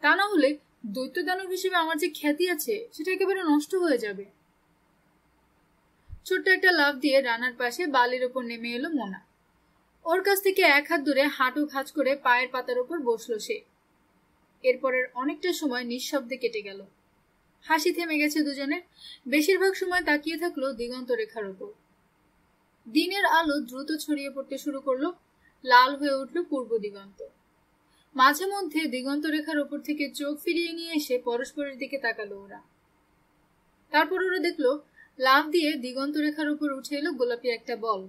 তা না হলে দৈত্য দানব হিসেবে আমার যে খ্যাতি আছে সেটা একেবারে নষ্ট হয়ে যাবে। ছোট্ট একটা লাফ দিয়ে রানার পাশে বালির ওপর নেমে এলো মোনা। ওর কাছ থেকে এক হাত ধরে হাঁটু ভাঁজ করে পায়ের পাতার উপর বসলো সে। এরপরের অনেকটা সময় নিঃশব্দে কেটে গেল। হাসি থেমে গেছে দুজনের। বেশিরভাগ সময় তাকিয়ে থাকলো দিগন্ত রেখার উপর। দিনের আলো দ্রুত ছড়িয়ে পড়তে শুরু করলো। লাল হয়ে উঠল পূর্ব দিগন্ত। মাঝে মধ্যে দিগন্ত রেখার উপর থেকে চোখ ফিরিয়ে নিয়ে এসে পরস্পরের দিকে তাকালো ওরা। তারপর ওরা দেখলো লাফ দিয়ে দিগন্ত রেখার উপর উঠে এলো গোলাপি একটা বল।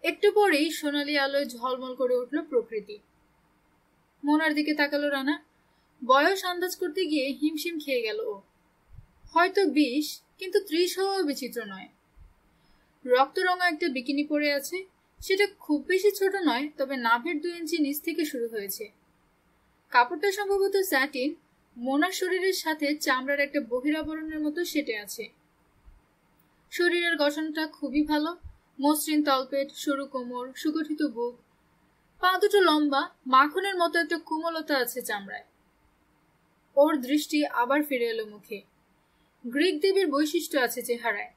একটু পরেই সোনালি আলোয় ঝলমল করে উঠল প্রকৃতি। মোনার দিকে তাকালো রানা। বয়স আন্দাজ করতে গিয়ে হিমশিম খেয়ে গেল ও। হয়তো 20, কিন্তু 30 হওয়াও বিচিত্র নয়। রক্তরঙা একটা বিকিনি পরে আছে। সেটা খুব বেশি ছোট নয়, তবে নাভের 2 ইঞ্চি নিচ থেকে শুরু হয়েছে। কাপড়টা সম্ভবত স্যাটিন। মোনার শরীরের সাথে চামড়ার একটা বহিরাবরণের মতো সেটে আছে। শরীরের গঠনটা খুবই ভালো। মসৃণ তলপেট, সরু কোমর, সুগঠিত বুক, পা দুটো লম্বা, মাখনের মতো একটা কোমলতা আছে চামড়ায়। ওর দৃষ্টি আবার ফিরে এলো মুখে। গ্রিক দেবীর বৈশিষ্ট্য আছে চেহারায়,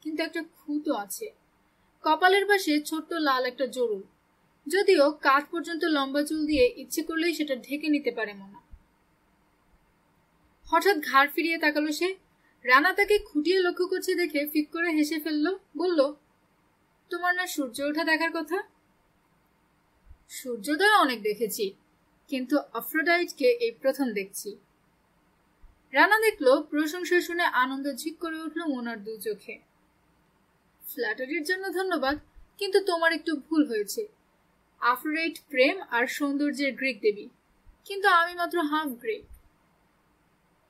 কিন্তু একটা খুঁতো আছে। কপালের পাশে ছোট্ট লাল একটা জরুল, যদিও কাঁধ পর্যন্ত লম্বা চুল দিয়ে ইচ্ছে করলেই সেটা ঢেকে নিতে পারে মোনা। হঠাৎ ঘাড় ফিরিয়ে তাকালো সে। রানা তাকে খুঁটিয়ে লক্ষ্য করছে দেখে ফিক করে হেসে ফেললো। বলল, তোমার না সূর্য ওঠা দেখার কথা? সূর্যোদয় অনেক দেখেছি, কিন্তু অফ্রোডাইটকে এই প্রথম দেখছি। রানা দেখলো প্রশংসা শুনে আনন্দ ঝিক করে উঠল মোনার 2 চোখে। ফ্ল্যাটারির জন্য ধন্যবাদ, কিন্তু তোমার একটু ভুল হয়েছে। আফ্রোডাইট প্রেম আর সৌন্দর্যের গ্রিক দেবী, কিন্তু আমি মাত্র হাফ গ্রিক।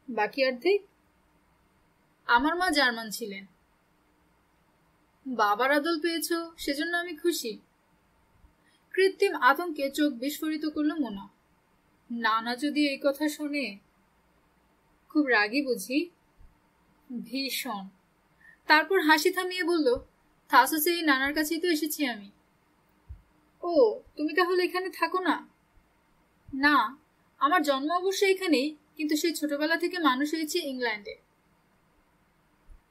বাকি অর্ধেক? আমার মা জার্মান ছিলেন। বাবার আদল পেয়েছ, সেজন্য আমি খুশি। কৃত্রিম আতঙ্কে চোখ বিস্ফোরিত করল মোনা। নানা যদি এই কথা শোনে। খুব রাগী বুঝি? ভীষণ। তারপর হাসি থামিয়ে বলল, থাসোসে এই নানার কাছেই তো এসেছি আমি। ও, তুমি তাহলে এখানে থাকো না? না, আমার জন্ম অবশ্য এখানেই, কিন্তু সেই ছোটবেলা থেকে মানুষ হয়েছে ইংল্যান্ডে।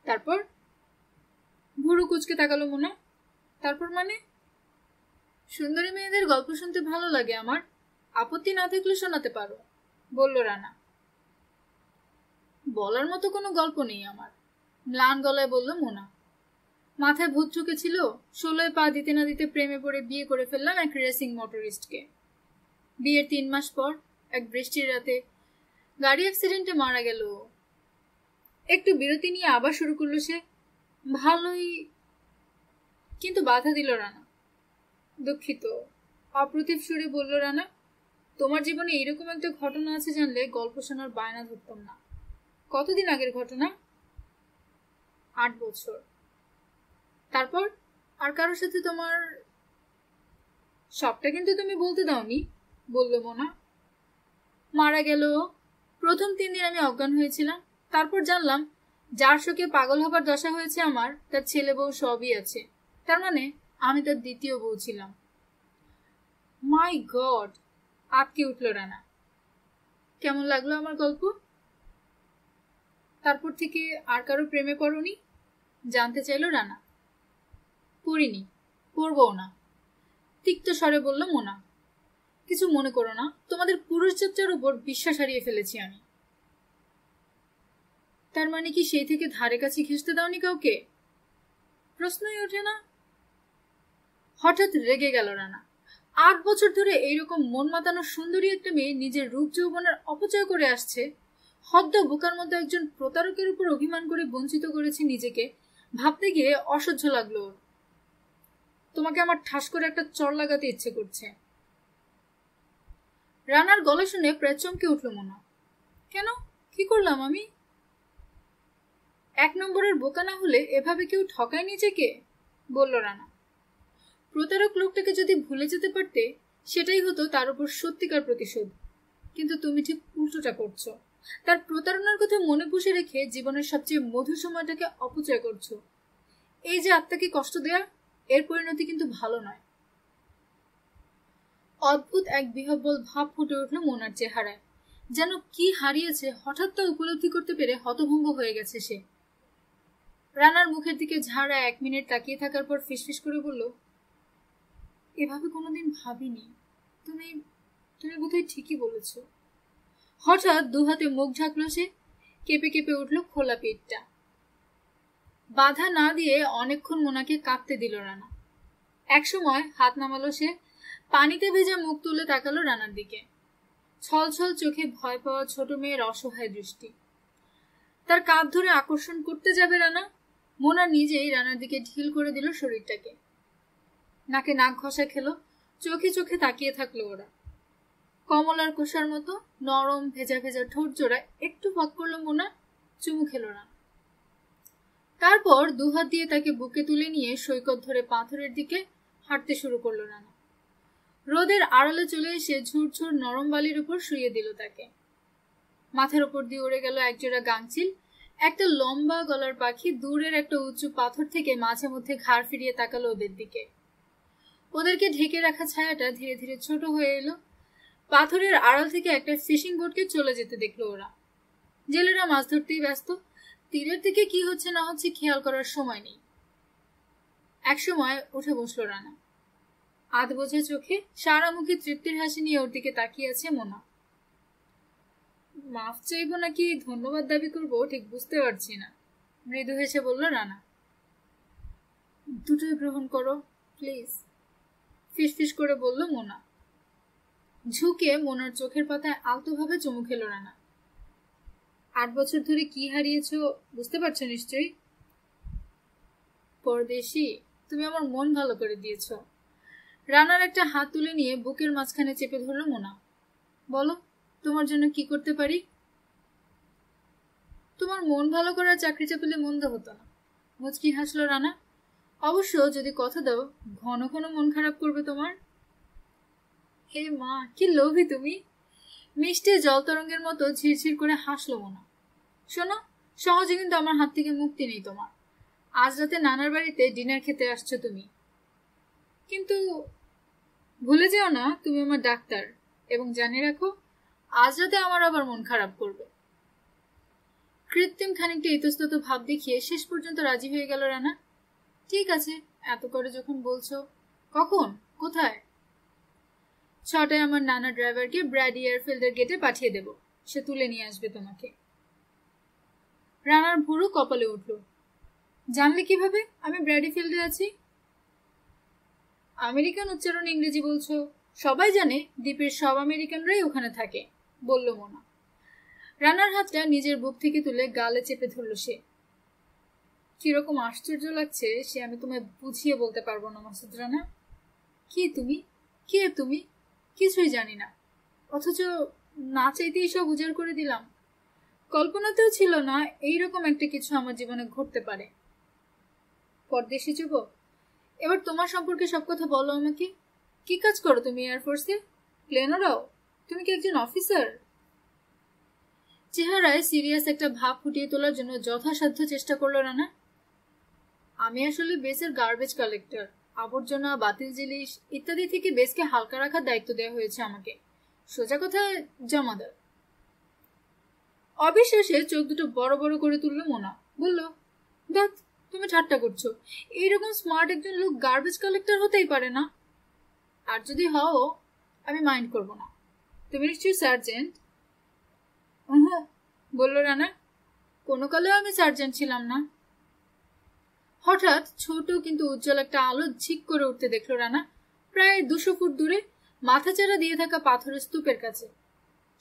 তারপর? ভুরু কুচকে তাকালো মোনা। তারপর মানে? সুন্দরী মেয়েদের গল্প শুনতে ভালো লাগে আমার। আপত্তি না থাকলে শোনাতে পারো, বলল রানা। বলার মতো কোনো গল্প নেই আমার, ম্লান গলায় বলল মোনা। মাথায় ভূত ঢুকেছিল। 16 পা দিতে না দিতে প্রেমে পড়ে বিয়ে করে ফেললাম এক রেসিং মোটরিস্টকে। বিয়ের 3 মাস পর এক বৃষ্টির রাতে গাড়ি অ্যাক্সিডেন্টে মারা গেল। একটু বিরতি নিয়ে আবার শুরু করলো সে। ভালোই, কিন্তু বাধা দিল রানা। দুঃখিত, অপ্রতিভ সুরে বলল রানা। তোমার জীবনে এইরকম একটা ঘটনা আছে জানলে গল্প শোনার বায়না ধরতাম না। কতদিন আগের ঘটনা? 8 বছর। তারপর আর কারোর সাথে তোমার? সবটা কিন্তু তুমি বলতে দাওনি, বলল মোনা। মারা গেল। প্রথম 3 দিন আমি অজ্ঞান হয়েছিলাম। তারপর জানলাম যার শোকে পাগল হবার দশা হয়েছে আমার, তার ছেলে বউ সবই আছে। তার মানে আমি তার দ্বিতীয় বউ ছিলাম। মাই গড, আটকে উঠল রানা। কেমন লাগলো আমার গল্প? তারপর থেকে আর কারো প্রেমে পড়নি? জানতে চাইল রানা। পড়িনি, পড়বও না, তিক্ত স্বরে বলল মোনা। কিছু মনে করো না, তোমাদের পুরুষ চর্চার উপর বিশ্বাস হারিয়ে ফেলেছি আমি। তার মানে কি সেই থেকে ধারে কাছে ঘেঁষতে দাওনি কাউকে? প্রশ্নই ওঠে না। হঠাৎ রেগে গেল রানা। 8 বছর ধরে এইরকম মন মাতানো সুন্দরী একটা মেয়ে নিজের রূপ যৌবনের অপচয় করে আসছে। হদ্দ বোকার মতো একজন প্রতারকের উপর অভিমান করে বঞ্চিত করেছে নিজেকে। ভাবতে গিয়ে অসহ্য লাগলো ওর। তোমাকে আমার ঠাস করে একটা চড় লাগাতে ইচ্ছে করছে। রানার গলা শুনে প্রায় চমকে উঠল মোনা। কেন, কি করলাম আমি? 1 নম্বরের বোকা না হলে এভাবে কেউ ঠকায় নিজেকে, বলল রানা। প্রতারক লোকটাকে যদি ভুলে যেতে পারতে, সেটাই হতো তার উপর সত্যিকার প্রতিশোধ। কিন্তু তুমি ঠিক উল্টোটা করছো। তার প্রতারণার কথা মনে পুষে রেখে জীবনের সবচেয়ে মধুর সময়টাকে অপচয় করছো। এই যে আত্মাকে কষ্ট দেয়া, এর পরিণতি কিন্তু ভালো নয়। অদ্ভুত এক বিহ্বল ভাব ফুটে উঠল মোনার চেহারায়। যেন কি হারিয়েছে হঠাৎ তা উপলব্ধি করতে পেরে হতভম্ব হয়ে গেছে সে। রানার মুখের দিকে ঝাড়া 1 মিনিট তাকিয়ে থাকার পর ফিসফিস করে বলল, এভাবে কোনোদিন ভাবিনি। তুমি তুমি বোধহয় ঠিকই বলেছ। হঠাৎ দুহাতে মুখ ঢাকলো সে। কেঁপে কেঁপে উঠল খোলা পেটটা। বাধা না দিয়ে অনেকক্ষণ মোনাকে কাঁদতে দিল রানা। একসময় হাত নামালো সে, পানিতে ভেজা মুখ তুলে তাকালো রানার দিকে। ছলছল চোখে ভয় পাওয়া ছোট মেয়ের অসহায় দৃষ্টি। তার কাঁধ ধরে আকর্ষণ করতে যাবে রানা, মোনা নিজেই রানার দিকে ঢিল করে দিল শরীরটাকে। নাকে নাক ঘষা খেলো, চোখে চোখে তাকিয়ে থাকলো ওরা। কমলার কোষার মতো নরম ভেজা ভেজা ঠোঁট জোড়া একটু ফাঁক করলো মোনা, চুমু খেলো না। তারপর দুহাত দিয়ে তাকে বুকে তুলে নিয়ে সৈকত ধরে পাথরের দিকে হাঁটতে শুরু করলো রানা। রোদের আড়ালে চলে এসে ঝুরঝুর নরম বালির উপর শুইয়ে দিল তাকে। মাথার উপর দিয়ে উড়ে গেল একজোড়া গাংচিল। একটা লম্বা গলার পাখি দূরের একটা উঁচু পাথর থেকে মাঝে মধ্যে ঘাড় ফিরিয়ে তাকালো ওদের দিকে। ওদেরকে ঢেকে রাখা ছায়াটা ধীরে ধীরে ছোট হয়ে এলো। পাথরের আড়াল থেকে একটা ফিশিং বোটকে চলে যেতে দেখলো ওরা। জেলেরা মাছ ধরতেই ব্যস্ত, তীরের দিকে কি হচ্ছে না হচ্ছে খেয়াল করার সময় নেই। একসময় উঠে বসলো রানা। আধ বোঝা চোখে সারা মুখে তৃপ্তির হাসি নিয়ে ওর দিকে তাকিয়ে আছে মোনা। মাফ চাইবো নাকি ধন্যবাদ দাবি করবো ঠিক বুঝতে পারছি না, মৃদু হেসে বলল রানা। দুটোই গ্রহণ করো প্লিজ, ফিসফিস করে বলল মোনা। ঝুঁকে মোনার চোখের পাতায় আলতোভাবে চুমু খেল রানা। 8 বছর ধরে কি হারিয়েছো বুঝতে পারছো নিশ্চয়ই। পরদেশি, তুমি আমার মন ভালো করে দিয়েছ। রানার একটা হাত তুলে নিয়ে বুকের মাঝখানে চেপে ধরল মোনা। বলো, তোমার জন্য কি করতে পারি? তোমার মন ভালো করার চাকরিটা পেলে মন্দ হতো না, মুচকি হাসলো রানা। অবশ্য যদি কথা দাও ঘন ঘন মন খারাপ করবে তোমার। হে মা, কি লোভী তুমি। মিষ্টি জল তরঙ্গের মতো ঝিরঝির করে হাসলো মোনা। শোনো, সহজে কিন্তু আমার হাত থেকে মুক্তি নেই তোমার। আজ রাতে নানার বাড়িতে ডিনার খেতে আসছো তুমি, কিন্তু ভুলে যেও না তুমি আমার ডাক্তার, এবং জানিয়ে রাখো আজ রাতে আমার আবার মন খারাপ করবে। কৃত্রিম খানিকটা ইতস্তত ভাব দেখিয়ে শেষ পর্যন্ত রাজি হয়ে গেল রানা। ঠিক আছে, এত করে যখন বলছো। কখন, কোথায়? 6টায় আমার নানা ড্রাইভারকে ব্র্যাডি এয়ারফিল্ডের গেটে পাঠিয়ে দেব, সে তুলে নিয়ে আসবে তোমাকে। রানার ভুরু কপালে উঠল। জানলে কিভাবে আমি ব্র্যাডি ফিল্ডে আছি? আমেরিকান উচ্চারণ ইংরেজি বলছো, সবাই জানে দ্বীপের সব আমেরিকানরাই ওখানে থাকে, বলল মোনা। রানার হাতটা নিজের বুক থেকে তুলে গালে চেপে ধরল সে। কিরকম আশ্চর্য লাগছে সে আমি তোমায় বুঝিয়ে বলতে পারবো না মাসুদ রানা। কে তুমি? কে তুমি? কিছুই জানি না, অথচ না চাইতেই সব উজাড় করে দিলাম। কল্পনাতেও ছিল না এইরকম একটা কিছু আমার জীবনে ঘটতে পারে। পরদেশি যুবক, এবার তোমার সম্পর্কে সব কথা বলো আমাকে। কি কাজ করো তুমি এয়ারফোর্সে? প্লেন ওড়াও? তুমি কি একজন অফিসার? চেহারায় সিরিয়াস একটা ভাব ফুটিয়ে তোলার জন্য যথাসাধ্য চেষ্টা করলো রানা। আমি আসলে বেসের গার্বেজ কালেক্টর, আবর্জনা, বাতিল জিনিস ইত্যাদি থেকে বেসকে হালকা রাখার দায়িত্ব দেওয়া হয়েছে আমাকে। সোজা কথায় জমাদার। অবিশ্বাসে চোখ দুটো বড় বড় করে তুললো মোনা। বলল, দেখ তুমি ঠাট্টা করছো, এইরকম স্মার্ট একজন লোক গার্বেজ কালেক্টর হতেই পারে না। আর যদি হও আমি মাইন্ড করবো না। তুমি নিশ্চয়ই সার্জেন্ট? বলল রানা। কোনো কালেও আমি সার্জেন্ট ছিলাম না। হঠাৎ ছোট কিন্তু উজ্জ্বল একটা আলো ঝিক করে উঠতে দেখলো রানা, প্রায় 200 ফুট দূরে মাথাচাড়া দিয়ে থাকা পাথরের স্তূপের কাছে।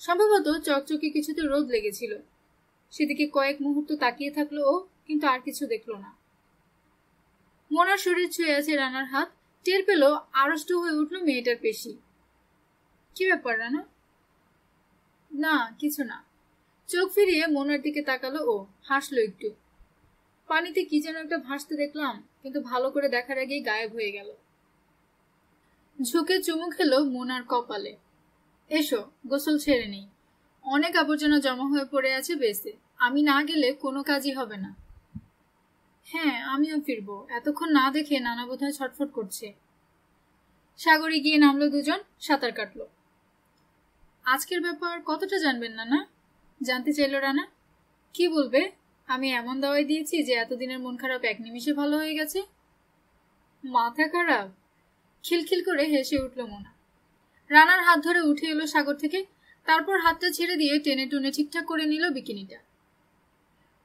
সম্ভবত চকচকে কিছুতে রোদ লেগেছিল। সেদিকে কয়েক মুহূর্ত তাকিয়ে থাকলো ও, কিন্তু আর কিছু দেখলো না। মোনার শরীর ছুঁয়ে আছে রানার হাত, টের পেল আড়ষ্ট হয়ে উঠল মেয়েটার পেশি। কি ব্যাপার রানা? না কিছু না। চোখ ফিরিয়ে মোনার দিকে তাকালো ও, হাসলো একটু। পানিতে কি যেন একটা ভাসতে দেখলাম, কিন্তু ভালো করে দেখার আগেই গায়েব হয়ে গেল। ঝুঁকে চুমু খেলো মোনার কপালে। এসো, গোসল ছেড়ে নেই, অনেক আবর্জনা জমা হয়ে পড়ে আছে বেসে, আমি না গেলে কোনো কাজই হবে না। হ্যাঁ, আমিও ফিরবো। এতক্ষণ না দেখে নানা বোধহয় ছটফট করছে। সাগরে গিয়ে নামলো দুজন, সাঁতার কাটলো। আজকের ব্যাপার কতটা জানবেন নানা? জানতে চাইল রানা। কি বলবে? আমি এমন দাওয়াই দিয়েছি যে এতদিনের মন খারাপ এক নিমিষে ভালো হয়ে গেছে। মাথা খারাপ? খিলখিল করে হেসে উঠল মোনা। রানার হাত ধরে উঠে এলো সাগর থেকে, তারপর হাতটা ছেড়ে দিয়ে টেনে টুনে ঠিকঠাক করে নিল বিকিনিটা।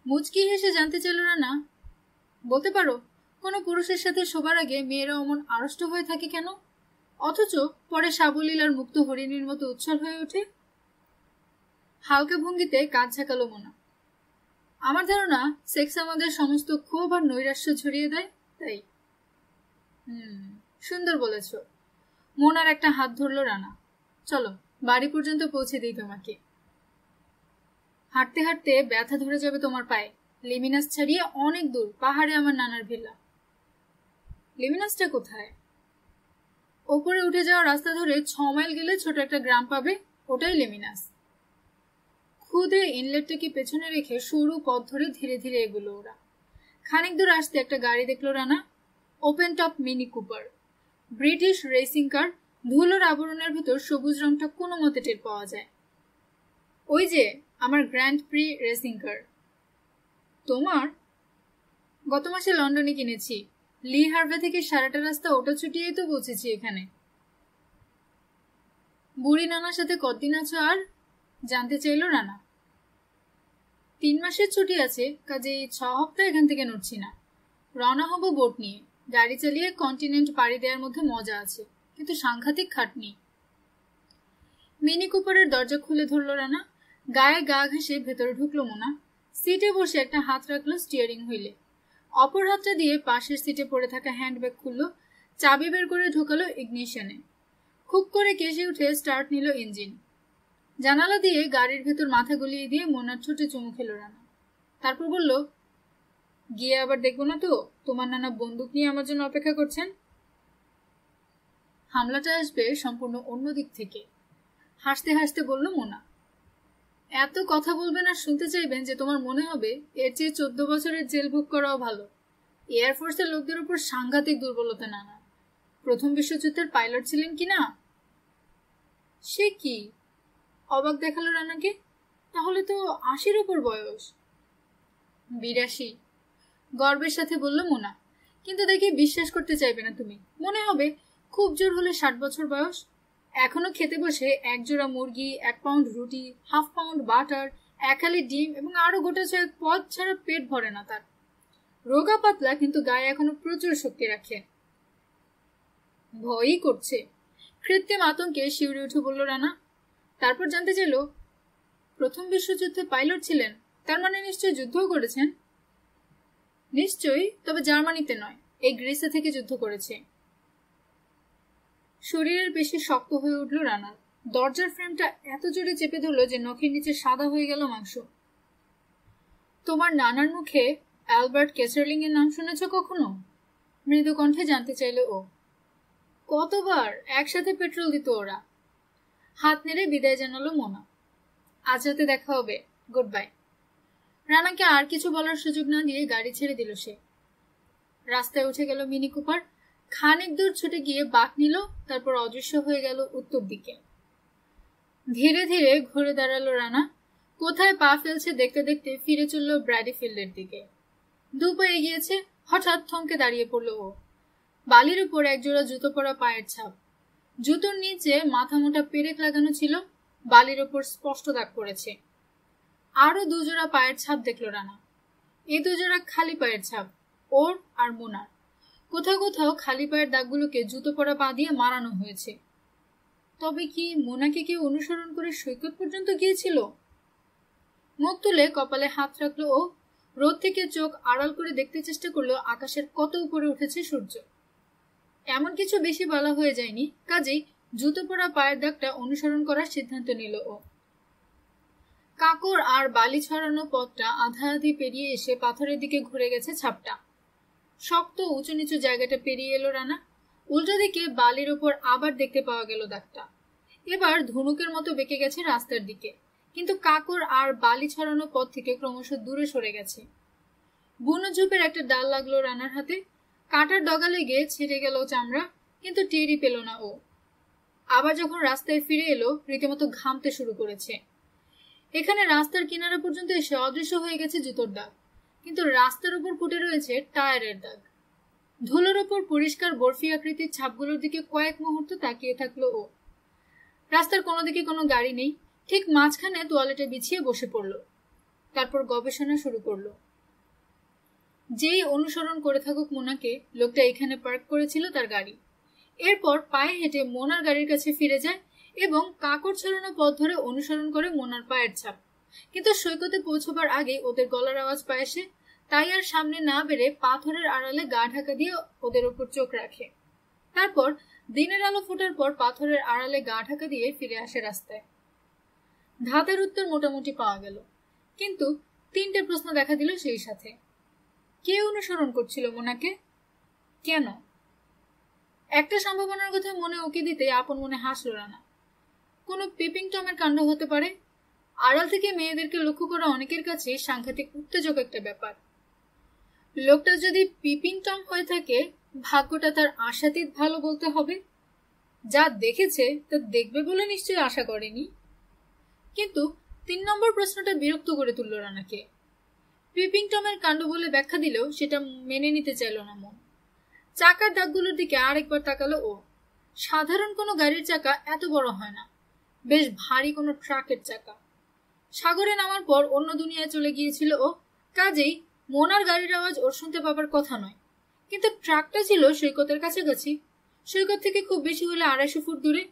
মুচকি হেসে জানতে চাইল রানা, বলতে পারো কোনো পুরুষের সাথে শোবার আগে মেয়েরা অমন আড়ষ্ট হয়ে থাকে কেন, অথচ পরে সাবলীল আর মুক্ত হরিণীর মতো উচ্ছল হয়ে ওঠে? হালকা ভঙ্গিতে কাঁধ ঝাঁকালো মোনা। আমার ধারণা সেক্স আমাদের সমস্ত ক্ষোভ আর নৈরাশ্য ঝরিয়ে দেয়, তাই। সুন্দর বলেছ। মোনার একটা হাত ধরল রানা। চলো বাড়ি পর্যন্ত পৌঁছে দিই তোমাকে। হাঁটতে হাঁটতে ব্যথা ধরে যাবে তোমার পায়ে। লিমিনাস ছাড়িয়ে অনেক দূর, পাহাড়ে আমার নানার ভিলা। লিমিনাসটা কোথায়? ওপরে উঠে যাওয়া রাস্তা ধরে 6 মাইল গেলে ছোট একটা গ্রাম পাবে, ওটাই লিমিনাস। খুদে ইনলেটটাকে পেছনে রেখে সরু পথ ধরে ধীরে ধীরে এগুলো ওরা। খানিক দূর আসতে একটা গাড়ি দেখলো রানা, open top Mini Cooper, British racing car. ধুলোর আবরণের ভেতর সবুজ রংটা কোনো মতে টের পাওয়া যায়। ওই যে আমার গ্র্যান্ড প্রি রেসিং কার। তোমার? গত মাসে লন্ডনে কিনেছি। লি হার্ভে থেকে সারাটা রাস্তা ওটা ছুটিয়েই তো পৌঁছেছি এখানে। বুড়ি নানার সাথে কতদিন আছো আর? জানতে চাইল রানা। 3 মাসের ছুটি আছে, কাজেই 6 সপ্তাহ এখান থেকে নড়ছি না। রওনা হব বোট নিয়ে। গাড়ি চালিয়ে কন্টিনেন্ট পাড়ি দেওয়ার মধ্যে মজা আছে, কিন্তু সাংঘাতিক খাটনি। মিনি কুপারের দরজা খুলে ধরল রানা। গায়ে গা ঘেঁষে ভেতরে ঢুকলো মোনা। সিটে বসে একটা হাত রাখলো স্টিয়ারিং হুইলে, অপর হাতটা দিয়ে পাশের সিটে পড়ে থাকা হ্যান্ডব্যাগ খুললো, চাবি বের করে ঢোকালো ইগনিশনে। খুব করে কেসে উঠে স্টার্ট নিল ইঞ্জিন। জানালা দিয়ে গাড়ির ভেতর মাথা গলিয়ে দিয়ে মোনার ছোটে চুমু খেলো রানা। তারপর বলল, গিয়ে আবার দেখবো না তো তোমার নানা বন্দুক নিয়ে আমার জন্য অপেক্ষা করছেন? হামলাটা আসবে সম্পূর্ণ অন্য দিক থেকে। হাসতে হাসতে বলল মোনা। এত কথা বলবেন আর শুনতে চাইবেন যে তোমার মনে হবে এর চেয়ে 14 বছরের জেল ভোগ করাও ভালো। এয়ারফোর্সের লোকদের উপর সাংঘাতিক দুর্বলতা নানা। প্রথম বিশ্বযুদ্ধের পাইলট ছিলেন কিনা? সে কি? অবাক দেখালো রানাকে। তাহলে তো 80-র উপর বয়স। 82। গর্বের সাথে বলল মোনা। কিন্তু দেখি বিশ্বাস করতে চাইবে না তুমি। মনে হবে খুব জোর হলে 60 বছর বয়স। এখনো খেতে বসে 1 জোড়া মুরগি, 1 পাউন্ড রুটি, হাফ পাউন্ড বাটার, 1 হালি ডিম এবং আরো গোটা 6 পদ ছাড়া পেট ভরে না তার। রোগা পাতলা, কিন্তু গায়ে এখনো প্রচুর শক্তি রাখে। ভয়ই করছে। কৃত্রিম আতঙ্কে শিউরে উঠে বলল রানা। তারপর জানতে চাইল, প্রথম বিশ্বযুদ্ধে পাইলট ছিলেন, তার মানে নিশ্চয়ই যুদ্ধও করেছেন? নিশ্চয়ই, তবে জার্মানিতে নয়, এই গ্রিসে থেকে যুদ্ধ করেছে। শরীরের পেশি শক্ত হয়ে উঠল রানার। দরজার ফ্রেমটা এত জোরে চেপে ধরল যে নখের নিচে সাদা হয়ে গেল মাংস। তোমার নানার মুখে অ্যালবার্ট কেসারলিং এর নাম শুনেছ কখনো? মৃদু কণ্ঠে জানতে চাইল ও। কতবার একসাথে পেট্রোল দিত ওরা। হাত নেড়ে বিদায় জানালো মোনা। আজ রাতে দেখা হবে, গুড বাই। রানাকে আর কিছু বলার সুযোগ না দিয়ে গাড়ি ছেড়ে দিল সে। রাস্তায় উঠে গেল মিনি কুপার। খানিক দূর ছুটে গিয়ে বাঁক নিল, তারপর অদৃশ্য হয়ে গেল উত্তর দিকে। ধীরে ধীরে ঘুরে দাঁড়ালো রানা। কোথায় পা ফেলছে দেখতে দেখতে ফিরে চলল ব্র্যাডিফিল্ডের দিকে। 2 পা এগিয়েছে, হঠাৎ থমকে দাঁড়িয়ে পড়ল ও। বালির উপর একজোড়া জুতো পরা পায়ের ছাপ। জুতোর নিচে মাথা মোটা পেরেক লাগানো ছিল, বালির ওপর স্পষ্ট দাগ পড়েছে। আরো 2 জোড়া পায়ের ছাপ দেখল রানা। এই 2 জোড়া খালি পায়ের ছাপ, ওর আর মোনার। কোথাও কোথাও খালি পায়ের দাগগুলোকে জুতো পরা পা দিয়ে মারানো হয়েছে। তবে কি মোনাকে কেউ অনুসরণ করে সৈকত পর্যন্ত গিয়েছিল? মুখ তুলে কপালে হাত রাখলো ও। রোদ থেকে চোখ আড়াল করে দেখতে চেষ্টা করলো আকাশের কত উপরে উঠেছে সূর্য। এমন কিছু বেশি বলা হয়ে যায়নি, কাজেই জুতো পরা পায়ের দাগটা অনুসরণ করার সিদ্ধান্ত নিল ও। কাকর আর বালি ছড়ানো পথটা আধা আধি পেরিয়ে এসে পাথরের দিকে ঘুরে গেছে ছাপটা। শক্ত উঁচু নিচু জায়গাটা পেরিয়ে এলো রানা। উল্টো দিকে বালির ওপর আবার দেখতে পাওয়া গেল দাগটা। এবার ধনুকের মতো বেঁকে গেছে রাস্তার দিকে, কিন্তু কাকর আর বালি ছড়ানো পথ থেকে ক্রমশ দূরে সরে গেছে। বুনো ঝোপের একটা ডাল লাগলো রানার হাতে। কাঁটার ডগা লেগে ছিঁড়ে গেল চামড়া, কিন্তু টেরই পেল না ও। আবার যখন রাস্তায় ফিরে এলো, রীতিমতো ঘামতে শুরু করেছে। এখানে রাস্তার কিনারা পর্যন্ত এসে অদৃশ্য হয়ে গেছে জুতোর দাগ, কিন্তু রাস্তার উপর ফুটে রয়েছে টায়ারের দাগ। ধুলোর ওপর পরিষ্কার বরফি আকৃতির ছাপগুলোর দিকে কয়েক মুহূর্ত তাকিয়ে থাকলো ও। রাস্তার কোনো দিকে কোনো গাড়ি নেই। ঠিক মাঝখানে তোয়ালেটে বিছিয়ে বসে পড়ল। তারপর গবেষণা শুরু করলো। যেই অনুসরণ করে থাকুক মোনাকে, লোকটা এখানে পার্ক করেছিল তার গাড়ি। এরপর পায়ে হেঁটে মোনার গাড়ির কাছে ফিরে যায় এবং কাকড় ছড়ানো পথ ধরে অনুসরণ করে মোনার পায়ের ছাপ। কিন্তু সৈকতে পৌঁছবার আগে ওদের গলার আওয়াজ পায় সে, তাই আর সামনে না বেড়ে পাথরের আড়ালে গা ঢাকা দিয়ে ওদের ওপর চোখ রাখে। তারপর দিনের আলো ফোটার পর পাথরের আড়ালে গা ঢাকা দিয়ে ফিরে আসে রাস্তায়। ধাঁধার উত্তর মোটামুটি পাওয়া গেল, কিন্তু 3টে প্রশ্ন দেখা দিল সেই সাথে। কে অনুসরণ করছিল মোনাকে? কেন? একটা সম্ভাবনার কথা মনে উকি দিতে আপন মনে হাসল রানা। কোনো পিপিং টমের কাণ্ড হতে পারে। আড়াল থেকে মেয়েদেরকে লক্ষ্য করা অনেকের কাছে সাংঘাতিক উত্তেজক একটা ব্যাপার। লোকটা যদি পিপিং টম হয়ে থাকে, ভাগ্যটা তার আশাতীত ভালো বলতে হবে। যা দেখেছে তা দেখবে বলে নিশ্চয়ই আশা করেনি। কিন্তু 3 নম্বর প্রশ্নটা বিরক্ত করে তুলল রানাকে। পিপিং টমের কাণ্ড বলে ব্যাখ্যা দিলেও সেটা মেনে নিতে চাইল না মন। চাকার দাগগুলোর দিকে আরেকবার তাকালো ও। সাধারণ কোনো গাড়ির চাকা এত বড় হয় না, বেশ ভারী কোনো ট্রাকের চাকা। সাগরে নামার পর অন্য দুনিয়ায় চলে গিয়েছিল ও, কাজেই মোনার গাড়ির আওয়াজ ওর শুনতে পাবার কথা নয়। কিন্তু ট্রাকটা ছিল সৈকতের কাছাকাছি, সৈকত থেকে খুব বেশি হলে 250 ফুট দূরে।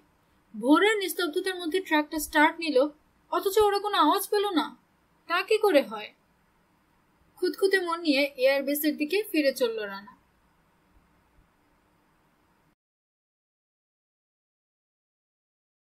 ভোরের নিস্তব্ধতার মধ্যে ট্রাকটা স্টার্ট নিল, অথচ ওরা কোনো আওয়াজ পেল না। তা কি করে হয়? খুঁতখুঁতে মন নিয়ে এয়ারবেসের দিকে ফিরে চলল রানা।